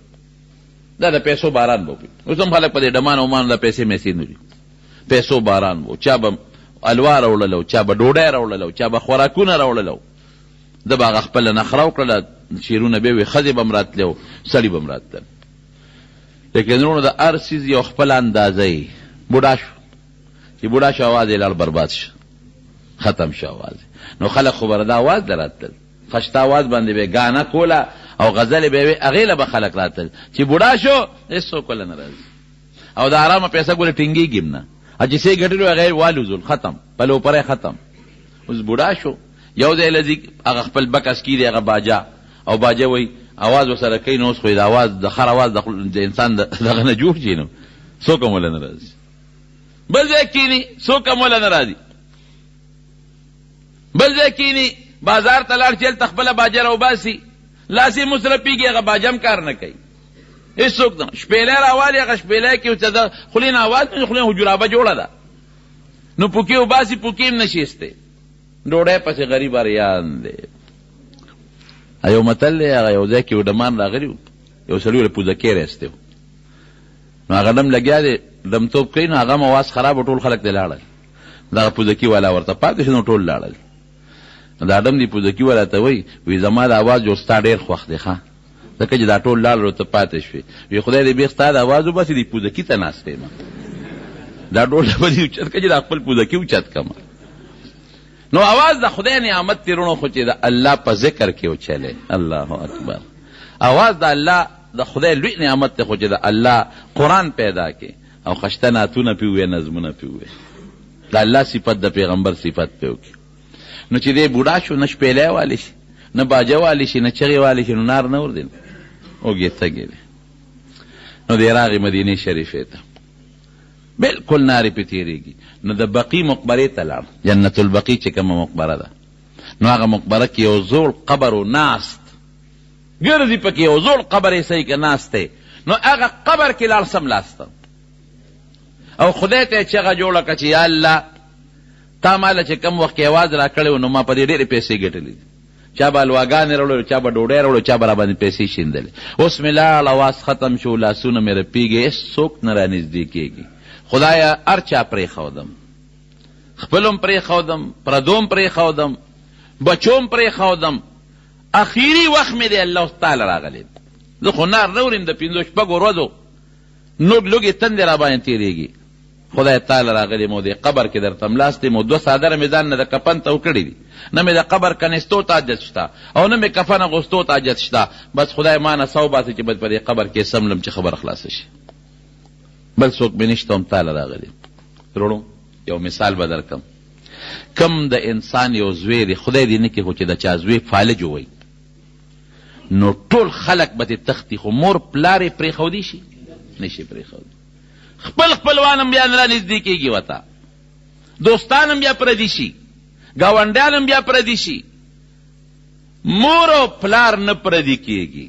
دا د پیسو باران به وي. اوس هم خلک په دې ډمانو ومانو د پیسې میسې نه لري، پیسو باران و. چا به الوا راوړلو، چا به ډوډۍ راوړلو، چا به خوراکونه راوړلو. ده به هغه خپله نخره وکړله، شیرونه به یې وي، ښځې به هم راتلې او سړي به هم راتلل. لیکن وروڼو د هر څیز یو خپل اندازه یي. بوډا شو، چې بوډا شو اواز یې لاړ برباد شو، ختم شو اواز. نو خلک خو به د اواز ته راتلل، خشته اواز باندې به ګانه کوله او غزلې به یې وې، هغې له به خلک راتلل. چې بوډا شو هېڅوک وله نه راځي او د ارامه پیسه ګورې ټینګېږي هم نه. چې څه یې ګټلي وو هغه یې والوزول، ختم، پلوپری ختم. اوس بوډا شو، یو ځای له ځي هغه خپل بکس کي دی هغه باجا، او باجا وایي اواز ورسره کوي. نو اوس خو د اواز د خر اواز د انسان دغه نه جوړ شي، نو څوک هم وله نه راځي. بل ځای کښېني څوک هم وله نه راځي. بل ځای کښېني بازار ته لاړ چې هلته خپله باجه راوباسي، لاس یې مصرفېږي، هغه باجه هم کار نه کوي، هېڅوک نه. شپېلی راوالي، هغه شپېلی کې ورته د خولې نه اواز نه، خولې خو جرابه جوړه ده، نو پوکې وباسي، پوکې هم نشي ایستی، ډوډۍ پسې غریب اریان دی. یو متل دی، هغه یو ځای کې یو ډمان راغلي و، یو سړي ورله پوزکۍ راستی و، نو هغه ډم لګیا دی، ډمتوب کوي، نو هغه هم اواز خراب و، ټول خلک دی لاړل، دغه پوزکي والا ورته پاتې شو، نو ټول لاړل. دا ډم دی پوزکي والا ته وایي زما د اواز جوړ ستا ډېر خوښ دی ښه، ځکه چې دا ټول لاړل ورته پاتې شوې. وی خدای دې بېخ ستا د اواز وباسي، دې پوزکي ته ناست یم، دا ډول به دې اوچت کړه چې دا خپل پوزکي اوچت کړم. نو اواز د خدای نعمت دی وروڼو، خو چې د الله په ذکر کې وچلی. الله اکبر. اواز د الله د خدای لوی نعمت دی، خو چې د الله قرآن پیدا کې او خشته نعتونه پې ووایې، نظمونه پې ووایې، د الله صفت د پیغمبر صفت پې وکړي. نو چې دی بوډا شو، نه شپېلی والی شي، نه باجه والی شي، نه چغې والی شي، نو نار نه ور دی، اوږې تږې دی. نو دی راغی مدینې شریفې ته، بلکل نارې پې تېرېږي. نو د بقي مقبرې ته لاړ، جنت البقي چې کومه مقبره ده، نو هغه مقبره کې یو زوړ قبر و ناست، ګرځي پکې یو زوړ قبر یې صحیح که ناست دی. نو هغه قبر کې لاړ سملاسته او خدای ته یې چغه جوړه کړه چې یا الله تا ماله چې کم وخت کې اواز را کړی و، نو ما په دې ډېرې پیسې ګټلې دي، چا به الواګانې راوړلې، چا به ډوډۍ راوړلې، چا به را باندې پیسې شیندلې. اوس مې لاړ، اواز ختم شو، لاسونه مې رپېږي، هېڅوک نه را نږدې کېږي. خدایه هر چا پرېښودم، خپلم پرېښودم، پردوم پرېښودم، بچوم پرېښودم، اخیري وخت مې دی الله تعالی راغلی. زه خو نار نه وریم، د پنځو شپږو ورځو نوږ لوږې تندې را باندې تېرېږي. خدای تعالی راغلی مو دې قبر کې درته ملاست یم، 2 څادره مې ځان نه د کفن ته وکړي دي، نه مې د قبر کنېستو ته حاجت شته او نه مې کفن اغوستو ته حاجت شته. بس خدای ما نه سو باسي چې باید په دې قبر کې سملم چې خبر خلاصه شي، بل څوک مې نشته. هم تعالی راغلی. وروڼو یو مثال به درکړم، کم د انسان یو زوی دی، خدای دې نه کړي خو چې د چا زوی فالج ووایي، نو ټول خلک به ترې تښتي، خو مور پلار یې پرېښودی شي؟ نشي پرېښودی. خپل خپلوان هم بیا نه را نږدې کېږي ورته، دوستان هم بیا پردي شي، ګاونډیان هم بیا پردي شي، مور او پلار نه پردي کېږي.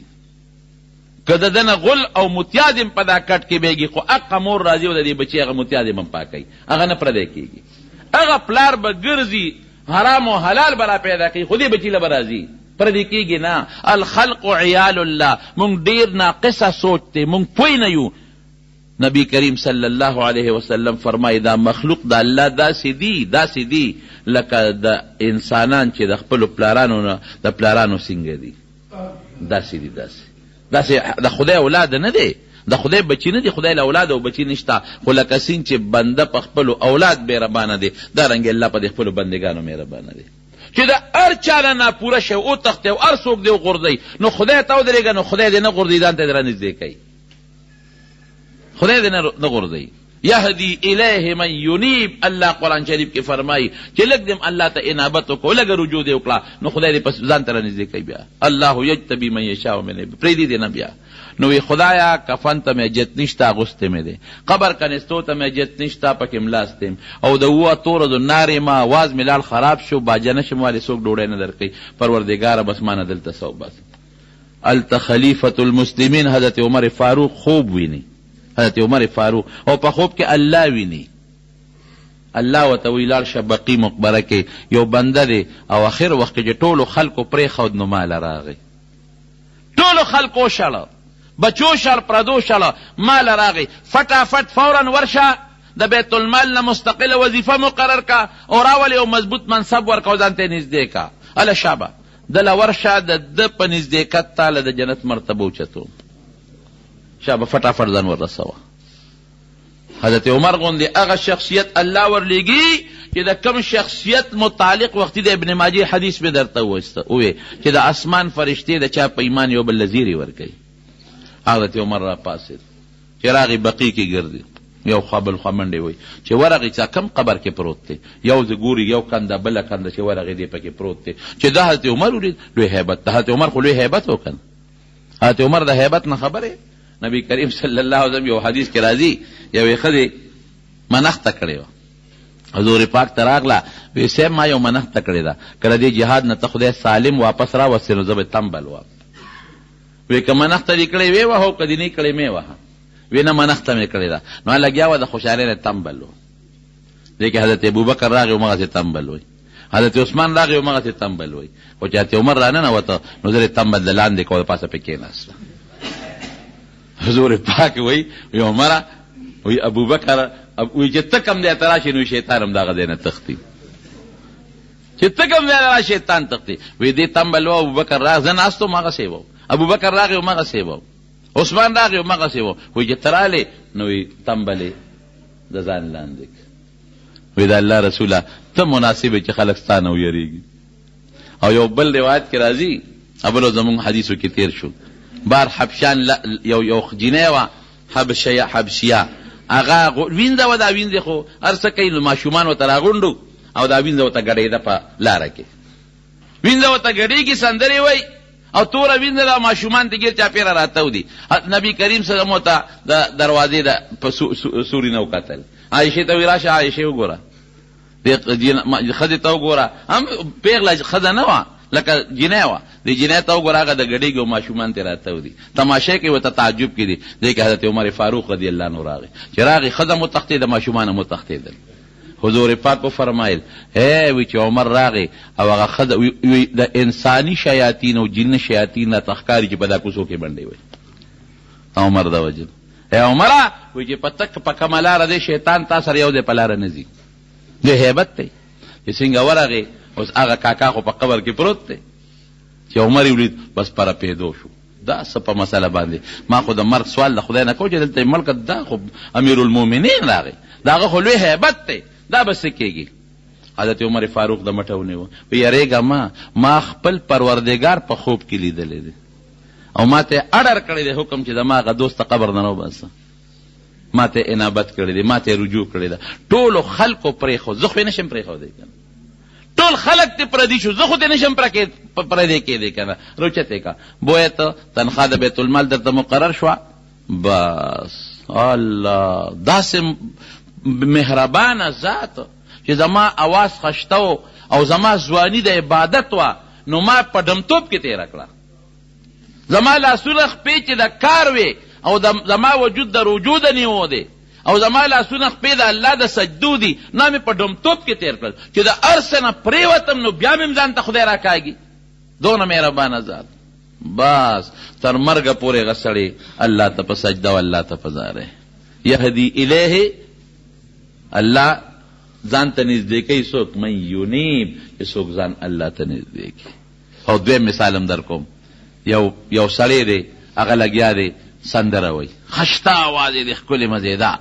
که د ده نه غل او متیاد هم په دا کټ کې بیږي، خو حقه مور راځي او د دې بچي هغه متیاد هم پاکوي، هغه نه پردی کېږي. هغه پلار به ګرځي، حرام او حلال به را پیدا کوي، خو دې بچي له به راځي، پردی کېږي نه. الخلق عیال الله. مونږ ډېر ناقصه سوچ دی، مونږ پوه نه یو. نبی کریم صلی الله علیه وسلم فرمایي دا مخلوق د الله داسې دی لکه د انسانان چې د خپلو پلارانو نه د پلارانو څنګه دي، داسې دي، داسې د خدای اولاد نه دی، د خدای بچی نه دی، خدای له اولاد او بچی نشته، خو لکه څنګه چې بنده په خپلو اولاد مهربانه دی، دارنګې الله په دې خپلو بندګانو مهربانه دی. چې د هر چا نه ناپوره شی وتښتي او هر څوک دې وغورځوي، نو خدای ته ودرېږه، نو خدای دې نه غورځوي، ځان ته دې را نږدې کوي، خدای دې نه غورځوي. یهدی الیه من ینیب. الله قرآن شریف کې فرمایي چې لږ دې الله ته انابت وکړو، لږه رجوع دې وکړه، نو خدای دې پس ځان ته را نږدې کوي. بیا الله یجتبی من یشاء من عباده، پرېږدي دې نه بیا. نو وی خدایا کفن ته مې اجت نشته، اغوستی مې دی، قبر کنستو ته مې اجت نشته، پکې ملاستیم، او د 2 ورځو نارې ما اواز مې لاړ خراب شو، باجه نه شم والی، څوک ډوډۍ نه درکوي، پروردګاره بس ما نه دلته څه وباسه. هلته خلیفة المسلمین حضرت عمر فاروق خوب ویني، حضرت عمر فاروق، او په خوب کې الله ویني. الله ورته وی لاړ شه بقي مقبره کې یو بنده دی، او اخر وخت کې چې ټولو خلکو پرېښود، نو ماله راغی، ټولو خلکو شړه، بچو شړ، پردو شړه، ماله راغی. فټافټ فورا ورشه، د بیت المال نه مستقله وظیفه مقرر کا، او راولې یو مضبوط منصب ورکه، ځان ته نږدې کا. اله شابه دله ورشه، د ده په نږدېکت تاله د جنت مرتبه اوچتو. شابه فټافټ ځان ورسوه. حضرت عمر غوندې هغه شخصیت الله ورلیږي چې د کم شخصیت متعلق وختي د ابن ماجه حدیث به درته ووې چې د اسمان فرشتې د چا په ایمان یو بل له زیرې ورکوي. حضرت عمر را پاسېد چې راغی بقي کې ګرځي، یو خوا بل خوا منډې وایي چې ورغی چا کم قبر کې پروت دی، یو زه ګوري یو کنده بله کنده چې ورغی دی پکې پروت دی. چې دا حضرت عمر ولید لوی هیبت، د حضرت عمر خو لوی هیبت وکړ. حضرت عمر د هیبت نه خبرې. نبی کریم صلی الله علیه وسلم یو حدیث کې راځي یوې ښځې منښته کړې وه، حضور پاک ته راغله وی صاحب ما یو منښته کړې ده، کله دې جهاد نه ته خدای سالم واپس راوستې نو زه به تمبل وم. وی که منښته دې کړې وې وه او که دې نه کړې مې وه. وی نه منښته مې کړې ده. نو لګیا وه د خوشحالۍ نه تمبل و. دې کې حضرت ابوبکر راغی همغسې تمبل وی، حضرت عثمان راغی همغسې تمبل وی، خو چې حضرت عمر راننوته نو زه تمبل د لاندې کوه د پاسه پې کېناسته. حضور پاک وی عمره وی ابوبکر وی چې ته کم دی ته راشې نو شیطان هم دغه دی نه تښتي، چې ته کم دی را شیطان تښتي. وی دې تمبل و ابوبکر راغ زه ناست وم هغسې و، ابوبکر راغی همغسې و، عثمان راغی همغسې و. وی چې ته رالې نو وی تمبلې د ځان لاندې وی د الله رسوله ته مناسب چې خلک ستا نه ویریږي. او یو بل روایت کې راځي ابلو زمونږ حدیثو کې تیر شو، بار حبشان یو جینۍ وه حبشیه، هغه وینځه وه، دا وینځې خو هر څه کوي نو ماشومان ورته راغونډو او دا وینځه ورته ګډېده په لاره کې، وینځه ورته ګډېږي سندرې وایي او توره وینځه ده ماشومان ته ګیر چاپېره راته ودي. نبي کریم صلی الله ورته د دروازې د په سوري نه وکتل، عایشې ته وی راشه عایشې وګوره، ښځې ته وګوره، هم پېغله ښځه نه وه لکه جینۍ وه، د جینۍ ته وګوره هغه د ګډېږي او ماشومان ته راته ودي، تماشې کوي ورته تعجب کې دي. دې کې حضرت عمر فاروق رضی الله عنه راغی، چې راغی ښځه مو تښتېده ماشومان هم وتښتېدل. حضور پاک وفرمایل وی چې عمر راغی او هغه ښځه وی د انساني شیاطین او جن شیاطین نه تښکاري چې په دا کوڅو کې منډې وایي. عمر دا وجل عمره وی چې په تک په کومه لاره دی شیطان تا سره یو دی په لاره نه ځي. د هیبت دی چې څنګه ورغی اوس هغه کاکا خو په قبر کې پروت دی. چې عمر یې ولید بس پره پیدو شو. دا څه په مسله باندې ما خو د مرګ سوال د خدای نه کو چې دلته ملک دا خو امیرالمؤمنین راغی، دا هغه خو لوی هیبت دی، دا به څه کېږي. حضرت عمر فاروق د مټه ونیوه وی یارېږه ما خپل پروردګار په خوب کې لیدلی دی او ما ته اډر کړی دی حکم چې زما هغه دوست ته قبر نه راوباسه، ما ته انابت کړی دی، ما ته رجوع کړی ده. ټولو خلکو پرېښود، زه خو یې نشم پرېښودی که نه، ټول خلک ته پردي شو، زه خو ته نشم پردی کېدی که نه. روچتې کا بویه ته تنخوا د بیت المال درته مقرر شوه، بس الله داسې مهربانه ذات چې زما اواز خشته او زما ځواني د عبادت وه نو ما په ډمتوب کې تېره کړه. زما لاسونه خپې چې د کار وې او زما وجود د رجوع د نیو دی او زما لاسونه خپې د الله د سجدو دي، نه مې په ډمتوب کې تېر کړل چې د هر څه نه پرېوتم نو بیا مې ځان ته خدای راکاږي. دونه مهربانه ذات. بس تر مرګه پورې هغه سړی الله ته په سجده او الله ته په زاره یهدي الیه، الله ځان ته نږدې کوي څوک من یونیب، چې څوک ځان الله ته نږدې کوي. او دویم مثال هم در کوم، یو سړی دی هغه لګیا دی سندره وایي، خشته آواز یې دی ښکلې مزېدار.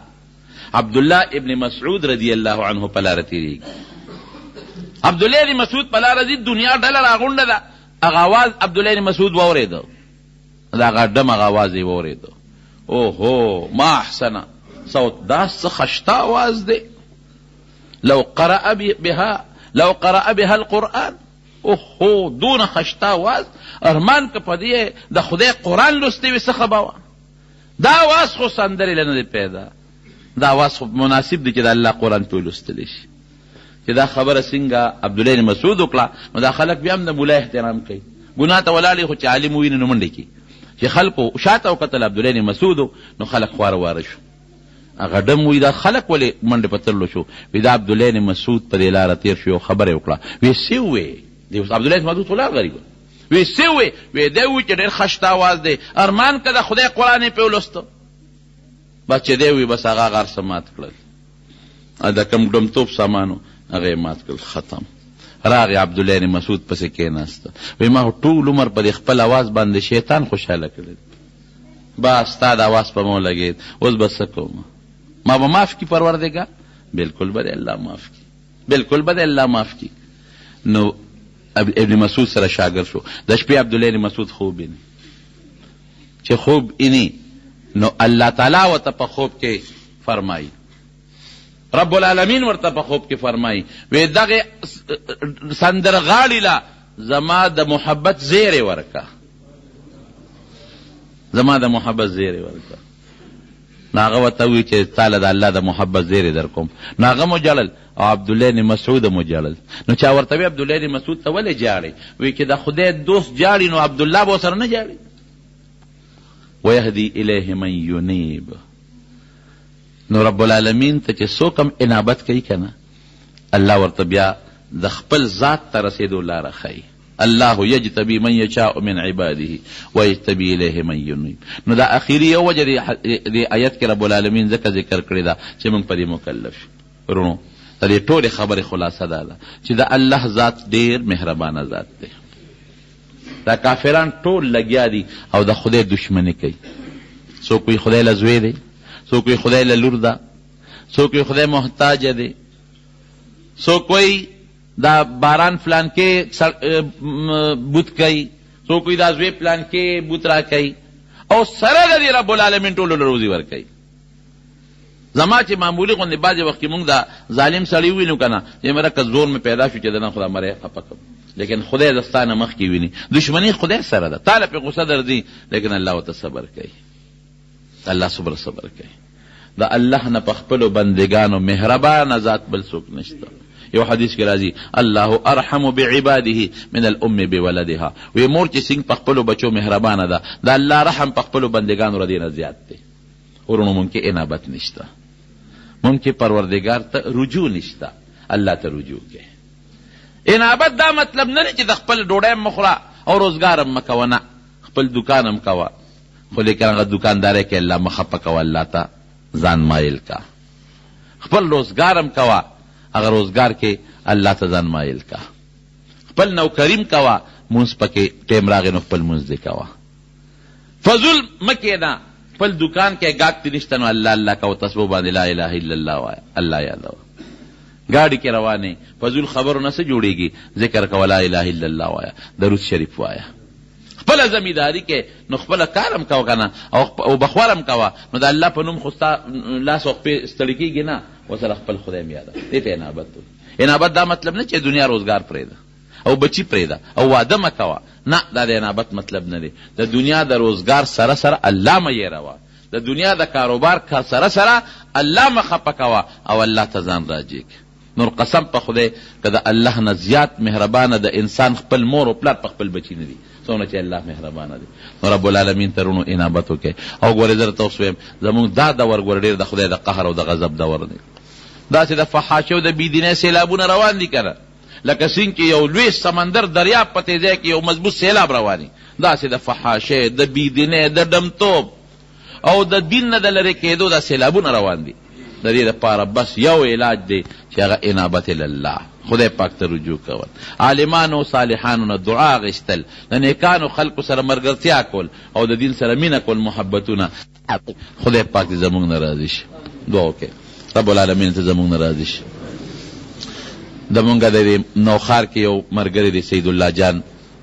عبدالله ابن مسعود رضی الله عنه په لاره تېرېږي. عبدالله ابن مسعود په لاره ځي، دنیا ډله راغونډه ده، هغه آواز عبدالله ابن مسعود واورېده، د هغه ډم هغه آواز یې واورېده. اوهو ما احسنه صوت، دا څه خشته آواز دی. لو قرأ بها القرآن، اوهو دونه خشته آواز، ارمان که په دې د خدای قرآن لوستی وي څه ښه به وه. دا آواز خو سندرې له نه دی پیدا، دا آواز خو مناسب دی چې د الله قرآن پې لوستلی شي. چې دا خبره څنګه عبدالله بن مسعود وکړه نو دا خلک بیا هم د مولا احترام کوي. ګناه ته ولاړې خو چې عالم وویني نو منډې کړي. چې خلکو شاته وکتل عبدالله بن مسعود نو خلک خواره واره شو. هغه ډم وي دا خلک ولې منډې په ترلو شو؟ وي دا عبدالله بن مسعود په دې لاره تېر شو، یو خبره یې وکړه. وی څه ووې؟ عبدالله بن مسعود خو لا غریب وی څه ووې؟ وی دی ووي چې ډېر خشته آواز دی، ارمان که د خدای قرآن یې پې ولوسته. بس چې دی وي بس هغه هغه هر څه مات کړل، د کوم ډمتوب سامانو هغه یې مات کړل، ختم. راغی عبدالله بن مسعود پسې کېناسته، وی ما ټول عمر په دې خپل اواز باندې شیطان خوشحاله کړی. بس ستا د اواز په مو لګېد، اوس به څه کوم؟ ما به معاف کي پروردګار؟ بالکل به دی الله معاف کي، بالکل به دی الله معاف کي. نو ابن مسعود سره شاګرد شو. د شپې عبدالله ابن مسعود خوب ویني. چې خوب ویني نو الله تعالی ورته په خوب کې فرمایي، رب العالمین ورته په خوب کې فرمایي، وی دغه سندرغاړي لا زما د محبت زیری ورکا، زما د محبت زیری ورکا. ناغه ورته وی چې تعالی د الله د محبت زیری در کوم. ناغه مو جړل او عبدالله بن مسعود مو جړل. نو چا ورته وی عبدالله بن مسعود ته ولې جاړي؟ وی چې د خدای دوست جاړي نو عبدالله به سره نه جاړي. ويهدي الیه من ینیب. نو رب العالمین ته چې څوک هم انابت کوي که نه، الله ورته بیا د خپل ذات ته رسېدو لاره ښیي. الله یجتبی من یشاء من عباده ویجتبی الیه من ینیب. نو دا اخیری یو وجه د آیت کې رب العالمین ځکه ذکر کړې ده چې موږ په دې مکلف شو. ورونو د دې ټولې خبرې خلاصه دا ده چې د الله ذات ډېر مهربانه ذات دی. دا کافران ټول لګیا دي او د خدای دشمني کوي. څوک وایي خدای له زوی دی، څوک وایي خدای له لور ده، څوک وایي خدای محتاجه دی، څوک وایي دا باران فلان کې بوت کوي، څوک وایي دا زوی فلان کې بوت را کوي، او سره د دې رب العالمین ټولو له روزي ورکوي. زما چې معمولي غوندې بعضې وخت کې مونږ دا ظالم سړي ووینو که نه چې مره که زور مې پیدا شو چې د نن خدا مره خفه کړم، لیکن خدای د ستا نه مخکې ویني. دشمني خدای سره ده، تا له پې غصه درځي لیکن الله ورته صبر کوي. الله صبر کوي. د الله نه په خپلو بندګانو مهربانه ذات بل څوک نشته. یو حدیث کې راځي الله ارحم بعباده من الام بولدها. وی مور چې څنګه په خپلو بچو مهربانه ده، د الله رحم په خپلو بندګانو را دې نه زیات دی. ورونو مونږ کې انابت نشته، مونږ کې پروردګار ته رجوع نشته، الله ته رجوع کې. انابت دا مطلب نه دی چې د خپل ډوډۍ مخوره او روزګار هم مه کوه، نه خپل دکان هم کوه، خو لیکن هغه دکاندارۍ کې الله مخه په کوه، الله ته ځان مایل کا. خپل روزګار هم کوه، هغه روزګار کې الله ته ځان مایل کا. خپل نوکریم کوه، مونځ پکې ټیم راغی نو خپل مونځ دې کوه. فضول مه کښېنه، خپل دکان کې ګاګ دې نشته نو الله الله کوه، تسبو باندې لا اله الا الله وایه، الله یادوه. گاڑی کې روانې فضول خبرو نه څه جوړېږي، ذکر کوه لا اله الا الله وایه، درود شریف وایه. خپله زمینداري کې نو خپله کار هم کوه که نه، او بخور هم کوه، نو د الله په نوم خو ستا لاس او خپې ستړي کېږي نه، ورسره خپل خدای م یاده. دې ته انابت وایي. انابت دا مطلب نه چې دنیا روزګار پرېږده او بچي پرېږده او واده مه کوه، نه دا د انابت مطلب نه دی. د دنیا د روزګار سره سره الله مه یېروه، د دنیا د کاروبار سره سره الله مه خفه کوه او الله ته ځان راجېږ. نور قسم په خدای که د الله نه زیات مهربانه د انسان خپل مور او پلار په خپل بچي نه دي څومره چې الله مهربانه دی. نو رب العالمین ترونو انابت وکړئ. او ګورې زه درته اوس ویم زمونږ دا دور ګوره ډېر د خدای د قهر او د غضب دور دی. داسې د فحاشۍ او د بېدینۍ سیلابونه روان دي که نه، لکه سیند کې یو لوی سمندر دریاب په تیزۍ کې یو مضبوط سیلاب رواني، داسې د فحاشۍ، د بېدینۍ، د ډمتوب او د دین نه د لرې کېدو دا سیلابونه روان دي. د دې دپاره بس یو علاج دی چې هغه انابت الله، خدای پاک ته رجوع کول، عالمانو صالحانو نه دعا اخیستل، د نیکانو خلکو سره ملګرتیا کول او د دین سره مینه کول، محبتونه. خدای پاک دې زموږ نه راضي شي. دعا وکړئ رب العالمین ته زموږ نه راضي شي. زمونږ د نوخار کې یو ملګری دی سید الله جان،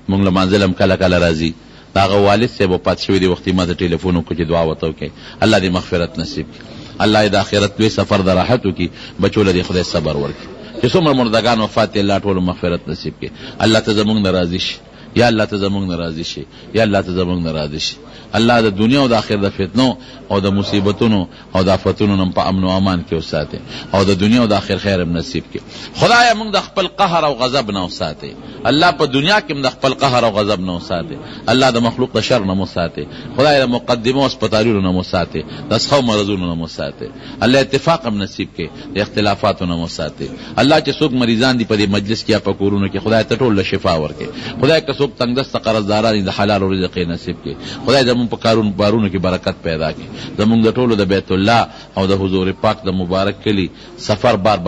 مونږ لمانځل هم کله کله راځي. د هغه والد صاحب وفات شوي دی، وختي ما ته ټلیفون وکړو چې دعا ورته وکړئ، الله دې مغفرت نصیب کړي، الله یې د آخرت لوی سفر د راحت وکړي، بچو له دې خدای صبر ورکړي. چې څومره مردگان وفات دي الله ټولو مغفرت نصیب کړي. الله ته زمونږ نه راضي شي، یا الله ته زمونږ نه راضي شي، یا الله ته زمونږ نه راضي شي. الله د دنیا او د آخرت د فتنو او د مصیبتونو او د آفتونو نه په امن او امان کې وساتي، او د دنیا او د آخرت خیر هم نصیب کړي. خدایه موږ د خپل قهر او غضب نه وساتي، الله په دنیا کې هم د خپل قهر او غضب نه وساتي، الله د مخلوق د شر نه وساتي، خدای د مقدمو هسپتالونو نه وساتي، د سخو مرضونو نه وساتي، الله اتفاق هم نصیب کړي، د اختلافاتو نه وساتي. الله چې څوک مریضان دي په دې مجلس کې یا په کورونو کې، خدای ته ټول شفا ورکړي. خدای که څوک تنګدسته قرضداران دي د حلال رزق یې نصیب کړي. خدای زموږ په بارونو کې برکت پیدا کړي. زموږ د ټولو د بیت الله او د حضور پاک د مبارک کلي سفر بار بار